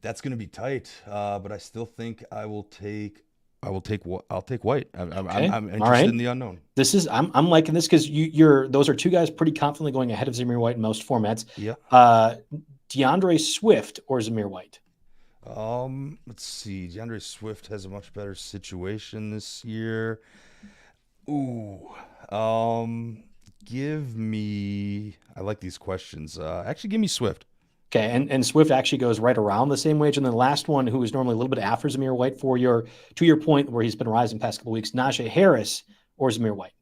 That's going to be tight. But I still think I'll take White. I'm interested in the unknown. I'm liking this because those are 2 guys pretty confidently going ahead of Zamir White in most formats. Yeah. DeAndre Swift or Zamir White? Let's see. DeAndre Swift has a much better situation this year. Ooh. I like these questions. Actually, give me Swift. Okay, and Swift actually goes right around the same wage. And then the last one, who is normally a little bit after Zamir White, to your point where he's been rising past couple weeks, Najee Harris or Zamir White?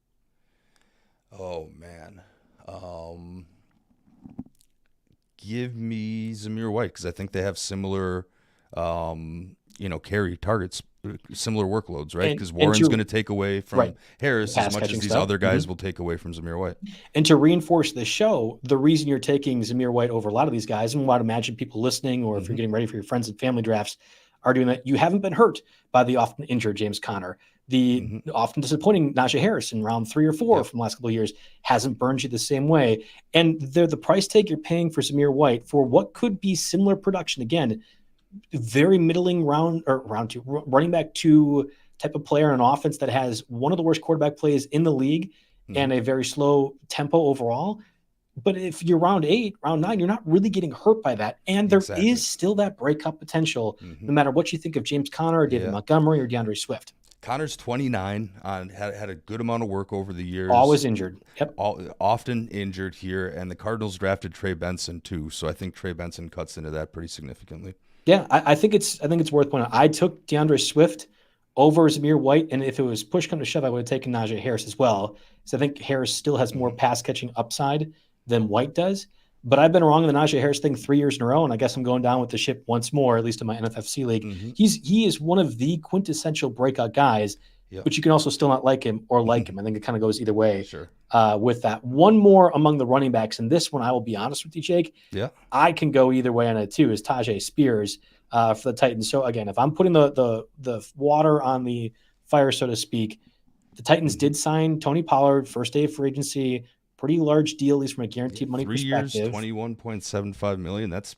Oh man, give me Zamir White because I think they have similar, carry targets, similar workloads, right? Because Warren's going to take away from Harris as much as these other guys will take away from Zamir White. And to reinforce the show, the reason you're taking Zamir White over a lot of these guys, and I'd imagine people listening, or if you're getting ready for your friends and family drafts, are doing that, you haven't been hurt by the often injured James Conner. The often disappointing Najee Harris in round 3 or 4 from the last couple of years hasn't burned you the same way. And they're the price tag you're paying for Zamir White for what could be similar production. Again, very middling round 2, running back 2 type of player in an offense that has one of the worst quarterback plays in the league and a very slow tempo overall. But if you're round 8, round 9, you're not really getting hurt by that. And there is still that breakout potential, no matter what you think of James Conner or David Montgomery or DeAndre Swift. Conner's 29, had a good amount of work over the years. Always injured. Yep. Often injured here. And the Cardinals drafted Trey Benson too. So I think Trey Benson cuts into that pretty significantly. Yeah, I think it's worth pointing out. I took DeAndre Swift over Zamir White, and if it was push come to shove, I would have taken Najee Harris as well. So I think Harris still has more pass catching upside than White does. But I've been wrong in the Najee Harris thing 3 years in a row, and I guess I'm going down with the ship once more, at least in my NFFC league. He is one of the quintessential breakout guys, but you can also still not like him or like him. I think it kind of goes either way. Sure. With that. One more among the running backs, and this one I will be honest with you, Jake. Yeah. I can go either way on it too, is Tyjae Spears for the Titans. So again, if I'm putting the water on the fire, so to speak, the Titans did sign Tony Pollard, first day of free agency, pretty large deal, at least from a guaranteed money 3 perspective. 3 years, $21.75 million. That's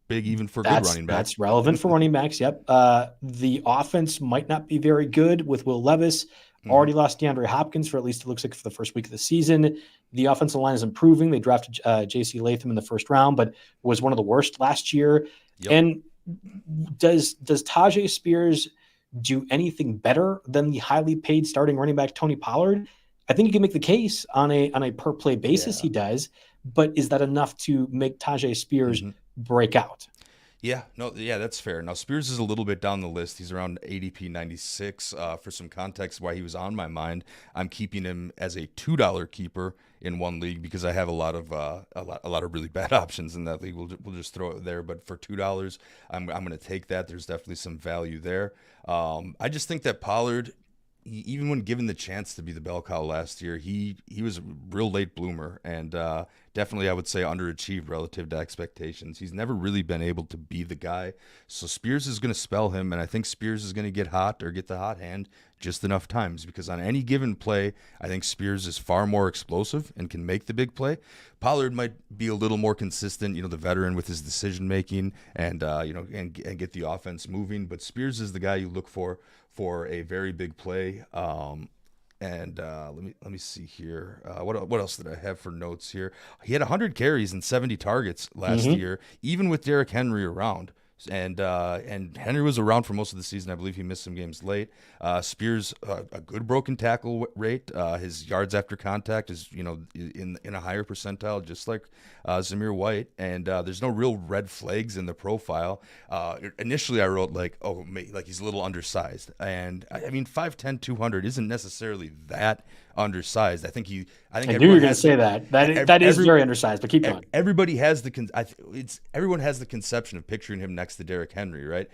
big even for good running backs. That's relevant for running backs, yep. The offense might not be very good with Will Levis. Already lost DeAndre Hopkins for at least it looks like for the first week of the season. The offensive line is improving. They drafted J.C. Latham in the first round, but was one of the worst last year. Yep. And does Tyjae Spears do anything better than the highly paid starting running back Tony Pollard? I think you can make the case on a per play basis. He does, but is that enough to make Tyjae Spears break out? That's fair. Now, Spears is a little bit down the list. He's around ADP 96. For some context, why he was on my mind, I'm keeping him as a $2 keeper in one league because I have a lot of really bad options in that league. We'll just throw it there. But for $2, I'm going to take that. There's definitely some value there. I just think that Pollard, even when given the chance to be the bell cow last year, he was a real late bloomer, and definitely, I would say, underachieved relative to expectations. He's never really been able to be the guy. So Spears is going to spell him, and I think Spears is going to get hot or get the hot hand just enough times, because on any given play, I think Spears is far more explosive and can make the big play. Pollard might be a little more consistent, the veteran with his decision making and and get the offense moving. But Spears is the guy you look for a very big play. Let me see here. What else did I have for notes here? He had 100 carries and 70 targets last year, even with Derrick Henry around. And Henry was around for most of the season. I believe he missed some games late. Spears, a good broken tackle rate. His yards after contact is in a higher percentile, just like Zamir White. And there's no real red flags in the profile. Initially, I wrote like he's a little undersized, and I mean 5'10", 200 isn't necessarily that undersized. I knew you were going to say that. That is very undersized, but keep going. Everybody has everyone has the conception of picturing him next to Derrick Henry, right?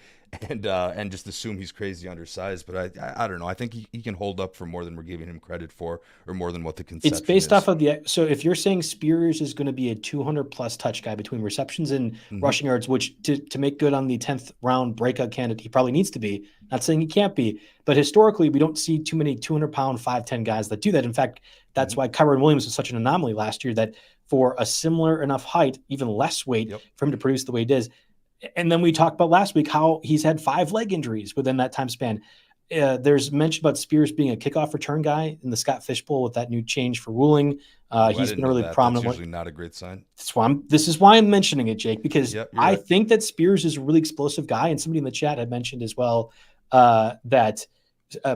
And just assume he's crazy undersized. But I don't know. I think he can hold up for more than we're giving him credit for, or more than what the conception is. It's based off of so if you're saying Spears is going to be a 200+ touch guy between receptions and rushing yards, which to make good on the 10th round breakout candidate, he probably needs to be. Not saying he can't be, but historically we don't see too many 200-pound 5'10" guys that do that. In fact, that's why Kyren Williams was such an anomaly last year, that for a similar enough height, even less weight for him to produce the way he does. And then we talked about last week how he's had 5 leg injuries within that time span. There's mention about Spears being a kickoff return guy in the Scott Fishbowl with that new change for ruling. He's been really prominent. That's usually not a great sign. This is why I'm mentioning it, Jake, because I think that Spears is a really explosive guy. And somebody in the chat had mentioned as well that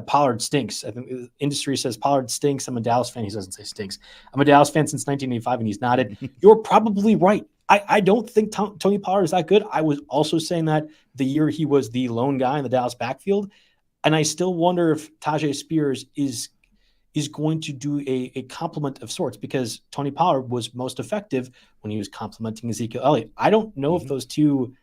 Pollard stinks. I think the industry says Pollard stinks. I'm a Dallas fan. He doesn't say stinks. I'm a Dallas fan since 1985, and he's nodded. You're probably right. I don't think Tony Pollard is that good. I was also saying that the year he was the lone guy in the Dallas backfield. And I still wonder if Tyjae Spears is going to do a complement of sorts, because Tony Pollard was most effective when he was complementing Ezekiel Elliott. I don't know if those two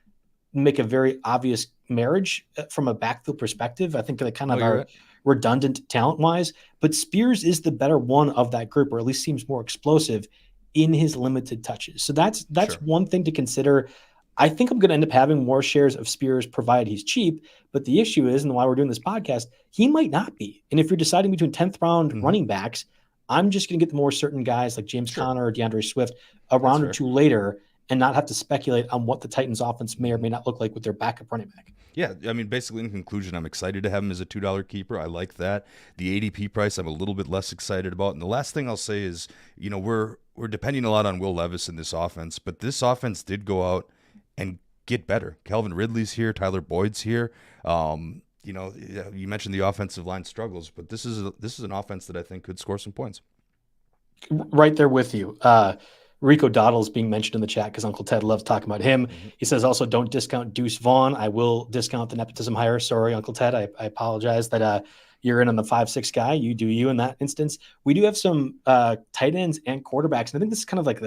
make a very obvious marriage from a backfield perspective. I think they kind of are redundant talent-wise. But Spears is the better one of that group, or at least seems more explosive in his limited touches. So that's one thing to consider. I think I'm going to end up having more shares of Spears provided he's cheap. But the issue is, and why we're doing this podcast, he might not be. And if you're deciding between 10th round running backs, I'm just going to get the more certain guys like James Conner or DeAndre Swift a round or two later, and not have to speculate on what the Titans offense may or may not look like with their backup running back. Yeah, I mean, basically in conclusion, I'm excited to have him as a $2 keeper. I like that. The ADP price I'm a little bit less excited about. And the last thing I'll say is, we're depending a lot on Will Levis in this offense, but this offense did go out and get better. Calvin Ridley's here, Tyler Boyd's here. You mentioned the offensive line struggles, but this is an offense that I think could score some points. Right there with you. Rico Doddle's being mentioned in the chat because Uncle Ted loves talking about him. He says also, don't discount Deuce Vaughn. I will discount the nepotism hire. Sorry, Uncle Ted. I apologize that you're in on the 5'6" guy. You do you in that instance. We do have some tight ends and quarterbacks. And I think this is kind of like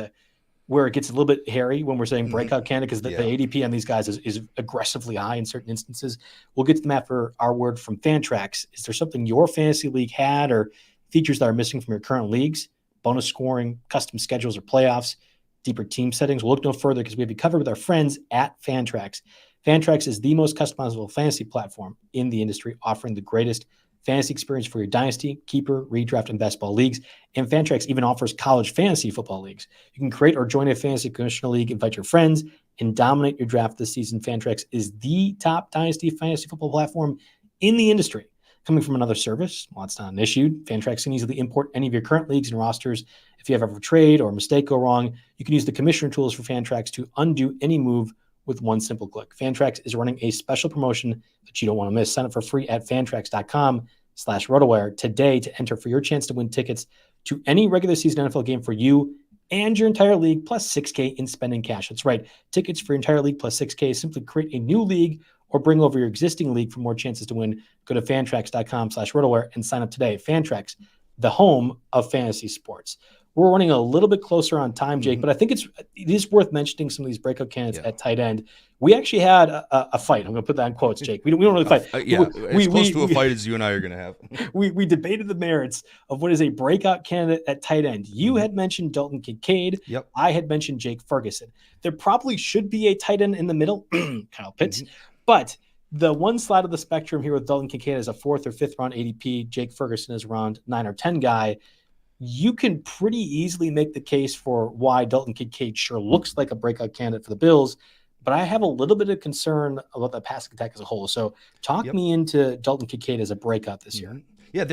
where it gets a little bit hairy when we're saying breakout candidate, because the ADP on these guys is aggressively high in certain instances. We'll get to them after our word from Fantrax. Is there something your fantasy league had or features that are missing from your current leagues? Bonus scoring, custom schedules or playoffs, deeper team settings? We'll look no further because we have you covered with our friends at Fantrax. Fantrax is the most customizable fantasy platform in the industry, offering the greatest fantasy experience for your dynasty, keeper, redraft, and best ball leagues. And Fantrax even offers college fantasy football leagues. You can create or join a fantasy commissioner league, invite your friends, and dominate your draft this season. Fantrax is the top dynasty fantasy football platform in the industry. Coming from another service, well, it's not an issue. Fantrax can easily import any of your current leagues and rosters. If you have ever a trade or a mistake go wrong, you can use the commissioner tools for Fantrax to undo any move with one simple click. Fantrax is running a special promotion that you don't want to miss. Sign up for free at fantrax.com/RotoWire today to enter for your chance to win tickets to any regular season NFL game for you and your entire league, plus $6K in spending cash. That's right. Tickets for your entire league plus $6K. Simply create a new league or bring over your existing league for more chances to win. Go to fantrax.com/RotoWire and sign up today. Fantrax, the home of fantasy sports. We're running a little bit closer on time, Jake, Mhm. but I think it is worth mentioning some of these breakout candidates Yeah. at tight end. We actually had a fight. I'm going to put that in quotes, Jake. We don't really fight. Yeah, as close to a fight as you and I are going to have. we debated the merits of what is a breakout candidate at tight end. You had mentioned Dalton Kincaid. Yep. I had mentioned Jake Ferguson. There probably should be a tight end in the middle, Kyle Pitts, but the one side of the spectrum here with Dalton Kincaid as a 4th or 5th round ADP, Jake Ferguson is around 9 or 10 guy. You can pretty easily make the case for why Dalton Kincaid sure looks like a breakout candidate for the Bills, but I have a little bit of concern about the passing attack as a whole. So talk me into Dalton Kincaid as a breakout this year. Yeah,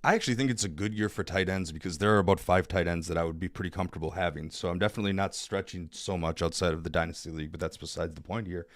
I actually think it's a good year for tight ends because there are about 5 tight ends that I would be pretty comfortable having. So I'm definitely not stretching so much outside of the Dynasty League, but that's besides the point here.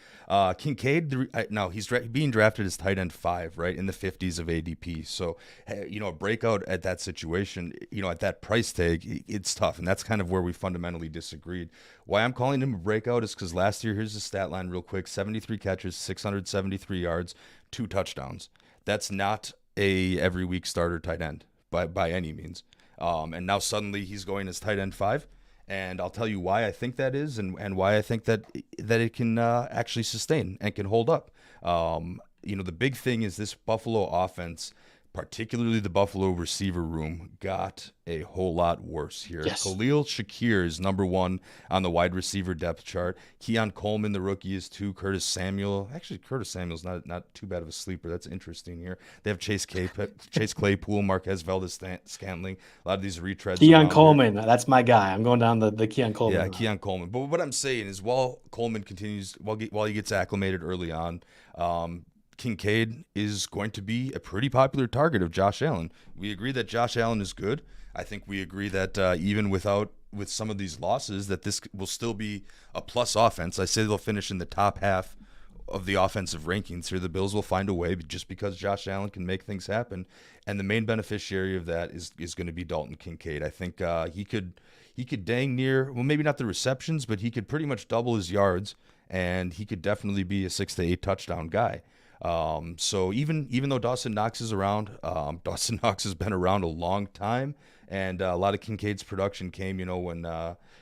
Kincaid, now he's being drafted as tight end 5, right, in the 50s of ADP. So, a breakout at that situation, at that price tag, it's tough. And that's kind of where we fundamentally disagreed. Why I'm calling him a breakout is because last year, here's the stat line real quick, 73 catches, 673 yards, 2 touchdowns. That's not a every week starter tight end by any means. And now suddenly he's going as tight end 5. And I'll tell you why I think that is and why I think that it can actually sustain and can hold up. The big thing is this Buffalo offense, particularly the Buffalo receiver room, got a whole lot worse here. Yes. Khalil Shakir is number 1 on the wide receiver depth chart. Keon Coleman, the rookie, is 2. Curtis Samuel's not too bad of a sleeper. That's interesting here. They have Chase Claypool, Marquez Valdez-Scantling. A lot of these retreads. Keon Coleman, that's my guy. I'm going down the Keon Coleman. Yeah, Keon Coleman. But what I'm saying is while Coleman continues, while he gets acclimated early on, Kincaid is going to be a pretty popular target of Josh Allen. We agree that Josh Allen is good. I think we agree that even with some of these losses, that this will still be a plus offense. I say they'll finish in the top half of the offensive rankings here. The Bills will find a way just because Josh Allen can make things happen. And the main beneficiary of that is going to be Dalton Kincaid. I think he could dang near, well, maybe not the receptions, but he could pretty much double his yards, and he could definitely be a 6 to 8 touchdown guy. So even though Dawson Knox is around, Dawson Knox has been around a long time, and a lot of Kincaid's production came,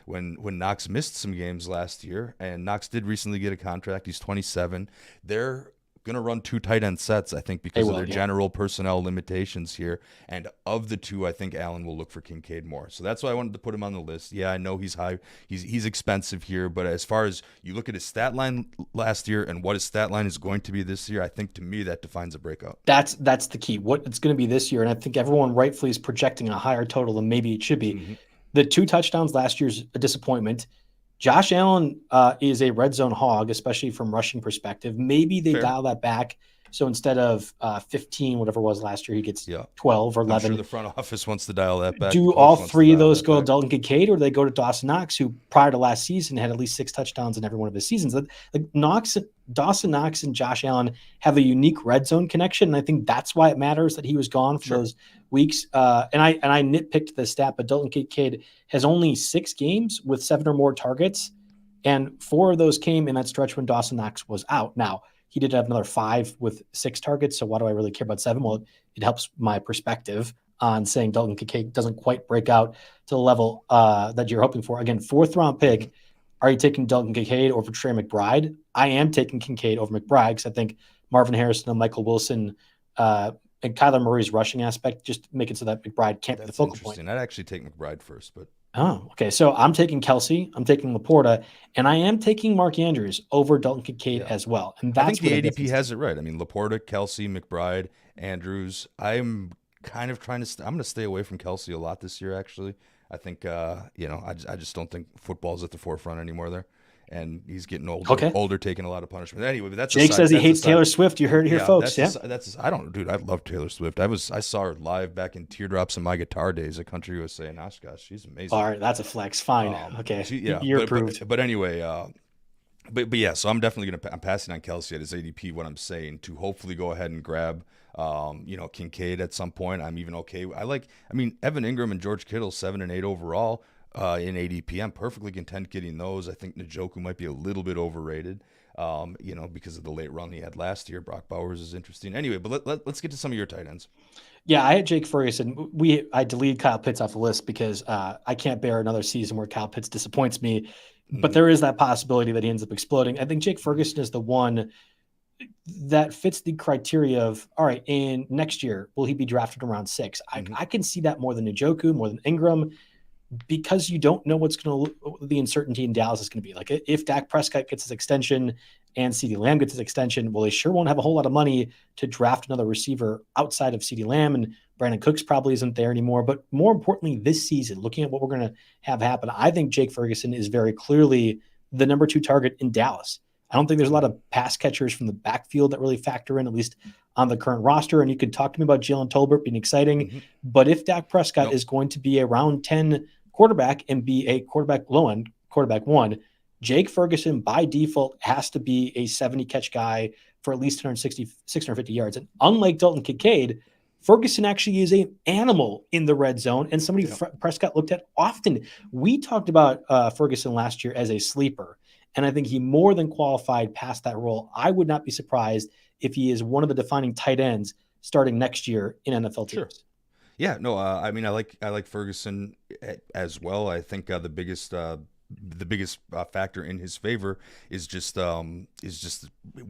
when Knox missed some games last year, and Knox did recently get a contract. He's 27. They're going to run 2 tight end sets, I think, because of their general personnel limitations here. And of the 2, I think Allen will look for Kincaid more. So that's why I wanted to put him on the list. Yeah, I know he's high. He's expensive here. But as far as you look at his stat line last year and what his stat line is going to be this year, I think to me that defines a breakout. That's the key. What it's going to be this year. And I think everyone rightfully is projecting a higher total than maybe it should be. The 2 touchdowns last year's a disappointment. Josh Allen is a red zone hog, especially from rushing perspective. Maybe they dial that back. So instead of 15, whatever it was last year, he gets 12 or 11. I'm sure the front office wants to dial that back. Do all 3 of those go to Dalton Kincaid, or do they go to Dawson Knox, who prior to last season had at least 6 touchdowns in every one of his seasons? Dawson Knox and Josh Allen have a unique red zone connection, and I think that's why it matters that he was gone for those weeks. And I nitpicked the stat, but Dalton Kincaid has only 6 games with 7 or more targets, and 4 of those came in that stretch when Dawson Knox was out. Now, he did have another 5 with 6 targets, so why do I really care about 7? Well, it helps my perspective on saying Dalton Kincaid doesn't quite break out to the level that you're hoping for. Again, 4th round pick. Are you taking Dalton Kincaid over Trey McBride? I am taking Kincaid over McBride because I think Marvin Harrison and Michael Wilson and Kyler Murray's rushing aspect just make it so that McBride can't be the focal point. I'd actually take McBride first, but oh, okay. So I'm taking Kelsey, I'm taking Laporta, and I am taking Mark Andrews over Dalton Kincaid as well. And that's I think the ADP has it right. I mean, Laporta, Kelsey, McBride, Andrews. I'm kind of trying to. I'm going to stay away from Kelsey a lot this year. Actually, I think I just don't think football's at the forefront anymore there. And he's getting older, taking a lot of punishment. Anyway, but that's Jake says he hates Taylor Swift. You heard it here, folks. I don't, dude. I love Taylor Swift. I saw her live back in Teardrops in My Guitar Days at Country USA in Oshkosh. She's amazing. All right, that's a flex. Fine. Okay, you're approved. But anyway, but yeah. So I'm definitely I'm passing on Kelsey at his ADP. What I'm saying to hopefully go ahead and grab, Kincaid at some point. I'm even okay. Evan Ingram and George Kittle 7 and 8 overall. In ADP, I'm perfectly content getting those. I think Njoku might be a little bit overrated. because of the late run he had last year. Brock Bowers is interesting. Anyway, but let's get to some of your tight ends. Yeah, I had Jake Ferguson. I deleted Kyle Pitts off the list because I can't bear another season where Kyle Pitts disappoints me. But there is that possibility that he ends up exploding. I think Jake Ferguson is the one that fits the criteria of, all right, in next year, will he be drafted around 6? I can see that more than Njoku, more than Ingram, because you don't know the uncertainty in Dallas is going to be. Like, if Dak Prescott gets his extension and CeeDee Lamb gets his extension, well, they sure won't have a whole lot of money to draft another receiver outside of CeeDee Lamb, and Brandon Cooks probably isn't there anymore. But more importantly, this season, looking at what we're going to have happen, I think Jake Ferguson is very clearly the number 2 target in Dallas. I don't think there's a lot of pass catchers from the backfield that really factor in, at least on the current roster. And you can talk to me about Jalen Tolbert being exciting. But if Dak Prescott is going to be a round 10 quarterback and be a low end quarterback 1, Jake Ferguson by default has to be a 70 catch guy for at least 650 yards. And unlike Dalton Kincaid, Ferguson actually is an animal in the red zone and somebody Prescott looked at often. We talked about Ferguson last year as a sleeper, and I think he more than qualified past that role. I would not be surprised if he is one of the defining tight ends starting next year in NFL teams. Sure. Yeah, no, I mean, I like Ferguson as well. I think the biggest factor in his favor is just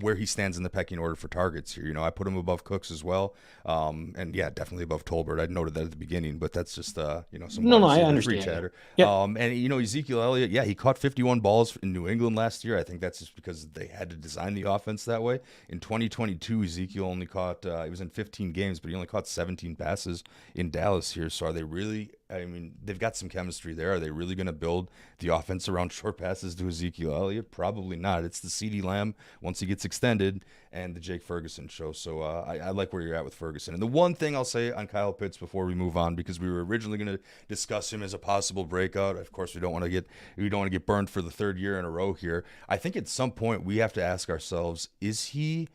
where he stands in the pecking order for targets here. I put him above Cooks as well, and yeah, definitely above Tolbert. I noted that at the beginning, but that's just some I understand. Chatter. Yep. And Ezekiel Elliott, yeah, he caught 51 balls in New England last year. I think that's just because they had to design the offense that way. In 2022, Ezekiel only caught he was in 15 games, but he only caught 17 passes in Dallas here. So are they really? I mean, they've got some chemistry there. Are they really going to build the offense around short passes to Ezekiel Elliott? Probably not. It's the CeeDee Lamb once he gets extended and the Jake Ferguson show. So I like where you're at with Ferguson. And the one thing I'll say on Kyle Pitts before we move on, because we were originally going to discuss him as a possible breakout. Of course, we don't want to get burned for the 3rd year in a row here. I think at some point we have to ask ourselves, is he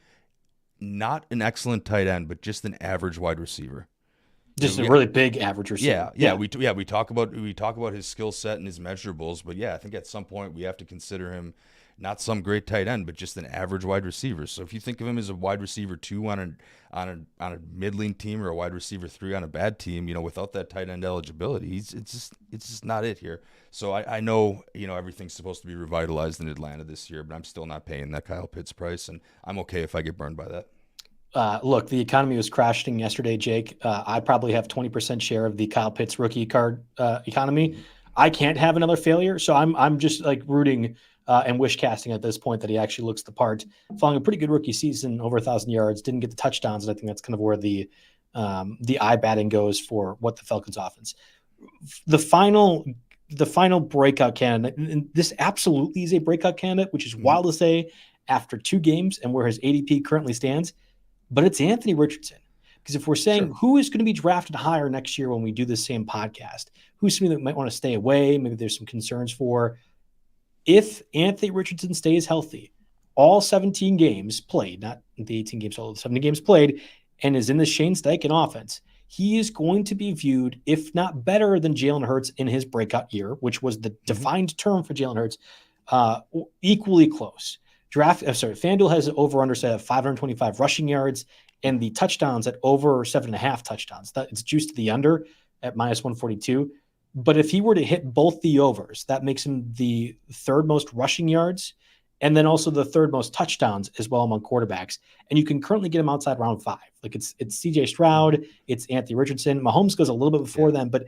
not an excellent tight end, but just an average wide receiver? Just a really big average receiver. Yeah. We talk about his skill set and his measurables, but yeah, I think at some point we have to consider him not some great tight end, but just an average wide receiver. So if you think of him as a wide receiver 2 on a middling team or a wide receiver 3 on a bad team, without that tight end eligibility, it's just not it here. So I know everything's supposed to be revitalized in Atlanta this year, but I'm still not paying that Kyle Pitts price, and I'm okay if I get burned by that. Look, the economy was crashing yesterday, Jake. I probably have 20% share of the Kyle Pitts rookie card economy. I can't have another failure, so I'm just like rooting and wish casting at this point that he actually looks the part. Following a pretty good rookie season, over 1,000 yards, didn't get the touchdowns, and I think that's kind of where the eye batting goes for what the Falcons offense. The final breakout candidate, and this absolutely is a breakout candidate, which is wild to say after 2 games and where his ADP currently stands. But it's Anthony Richardson. Because if we're saying who is going to be drafted higher next year when we do the same podcast, who's somebody that might want to stay away, maybe there's some concerns for. If Anthony Richardson stays healthy, all 17 games played, not the 18 games total, 17 games played, and is in the Shane Steichen offense, he is going to be viewed, if not better than Jalen Hurts in his breakout year, which was the defined term for Jalen Hurts, equally close. FanDuel has an over-under set of 525 rushing yards and the touchdowns at over 7.5 touchdowns. It's juiced to the under at minus 142. But if he were to hit both the overs, that makes him the 3rd most rushing yards and then also the 3rd most touchdowns as well among quarterbacks. And you can currently get him outside round 5. Like it's CJ Stroud, it's Anthony Richardson. Mahomes goes a little bit before them, but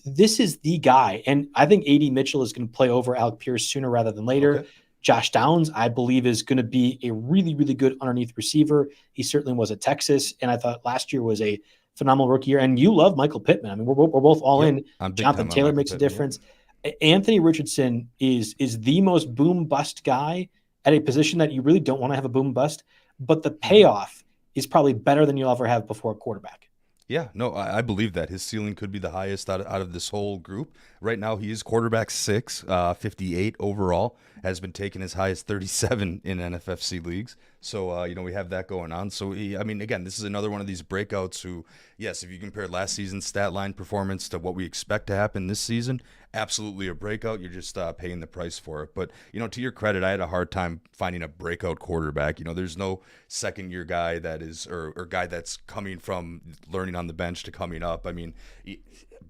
this is the guy. And I think A.D. Mitchell is going to play over Alec Pierce sooner rather than later. Okay. Josh Downs, I believe, is going to be a really, really good underneath receiver. He certainly was at Texas, and I thought last year was a phenomenal rookie year. And you love Michael Pittman. I mean, we're both all in. Jonathan Taylor makes a difference. Yeah. Anthony Richardson is the most boom-bust guy at a position that you really don't want to have a boom-bust, but the payoff is probably better than you'll ever have before a quarterback. Yeah, no, I believe that. His ceiling could be the highest out of this whole group. Right now, he is quarterback 6, 58 overall, has been taken as high as 37 in NFFC leagues. So, we have that going on. So, I mean, again, this is another one of these breakouts who, yes, if you compare last season's stat line performance to what we expect to happen this season, absolutely a breakout. You're just paying the price for it. But, to your credit, I had a hard time finding a breakout quarterback. There's no second-year guy that is, or guy that's coming from learning on the bench to coming up. I mean,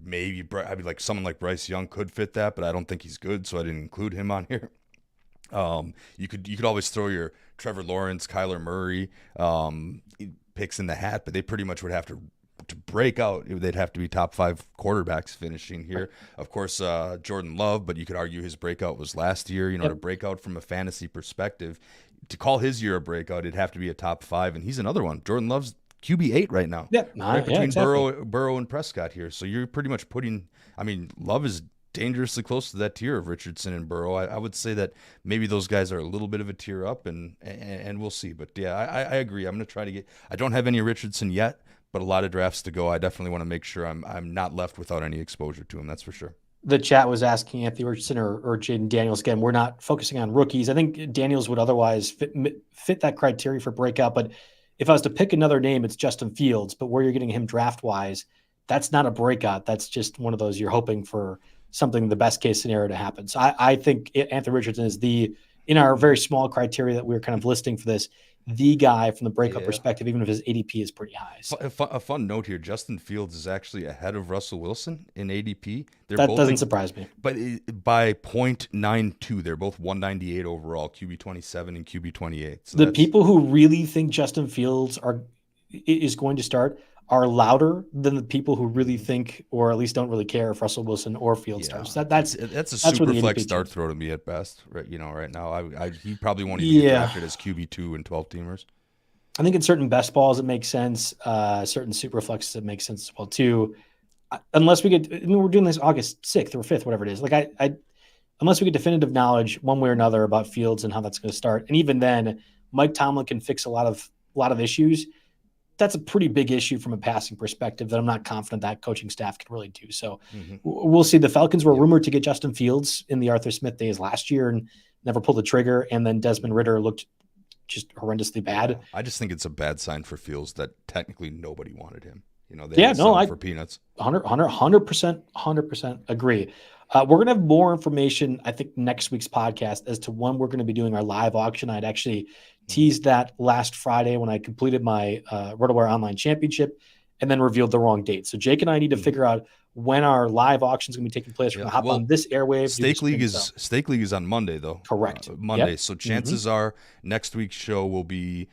maybe, like someone like Bryce Young could fit that, but I don't think he's good, so I didn't include him on here. You could always throw your Trevor Lawrence, Kyler Murray picks in the hat, but they pretty much would have to break out. They'd have to be top 5 quarterbacks finishing here. Of course, Jordan Love, but you could argue his breakout was last year. To break out from a fantasy perspective, to call his year a breakout, it'd have to be a top 5, and he's another one. Jordan Love's QB8 right now. Right between exactly. Burrow and Prescott here. So you're pretty much putting. I mean, Love is dangerously close to that tier of Richardson and Burrow. I would say that maybe those guys are a little bit of a tier up, and we'll see. But yeah, I agree. I'm going to try to get. I don't have any Richardson yet, but a lot of drafts to go. I definitely want to make sure I'm not left without any exposure to him. That's for sure. The chat was asking Anthony Richardson or Jayden Daniels. Again, we're not focusing on rookies. I think Daniels would otherwise fit that criteria for breakout. But if I was to pick another name, it's Justin Fields. But where you're getting him draft-wise, that's not a breakout. That's just one of those you're hoping for something, the best case scenario to happen. So I think Anthony Richardson is in our very small criteria that we're kind of listing for this, the guy from the breakup perspective, even if his ADP is pretty high. So. A fun note here, Justin Fields is actually ahead of Russell Wilson in ADP. That doesn't surprise me. But by 0.92, they're both 198 overall, QB 27 and QB 28. So the people who really think Justin Fields is going to start are louder than the people who really think, or at least don't really care if Russell Wilson or Fields starts. That's a super flex start throw to me at best. Right, right now, he probably won't even get drafted as QB2 in 12 teamers. I think in certain best balls it makes sense. Certain super flexes it makes sense as well too. Unless we get, we're doing this August 6th or 5th, whatever it is. Like unless we get definitive knowledge one way or another about Fields and how that's going to start, and even then, Mike Tomlin can fix a lot of issues. That's a pretty big issue from a passing perspective that I'm not confident that coaching staff can really do. So we'll see. The Falcons were rumored to get Justin Fields in the Arthur Smith days last year and never pulled the trigger. And then Desmond Ridder looked just horrendously bad. I just think it's a bad sign for Fields that technically nobody wanted him. For peanuts. 100% agree. We're going to have more information, I think, next week's podcast as to when we're going to be doing our live auction. I'd actually teased that last Friday when I completed my RotoWire Online Championship and then revealed the wrong date. So Jake and I need to figure out when our live auction is going to be taking place. We're going to hop on this airwave. Stake League is on Monday, though. Correct. Monday. Yep. So chances are next week's show will be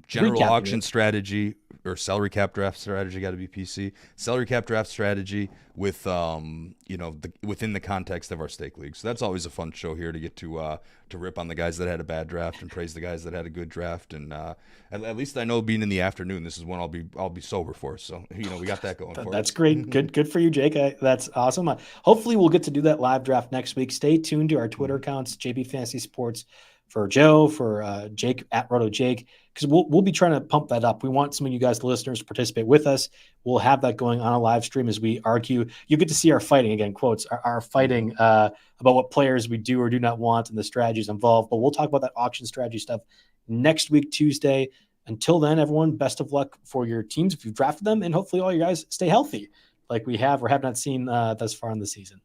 general auction strategy or salary cap draft strategy. Got to be PC. Salary cap draft strategy with within the context of our Stake League. So that's always a fun show here to get to rip on the guys that had a bad draft and praise the guys that had a good draft. And at least I know being in the afternoon, this is when I'll be sober for. So we got that going for us. That's great. Good for you, Jake. That's awesome. Hopefully we'll get to do that live draft next week. Stay tuned to our Twitter accounts, JB Fantasy Sports, for Joe, for Jake at RotoJake, because we'll be trying to pump that up. We want some of you guys, the listeners, to participate with us. We'll have that going on a live stream as we argue. You get to see our fighting, again, quotes, our fighting about what players we do or do not want and the strategies involved. But we'll talk about that auction strategy stuff next week, Tuesday. Until then, everyone, best of luck for your teams if you've drafted them, and hopefully all you guys stay healthy like we have or have not seen thus far in the season.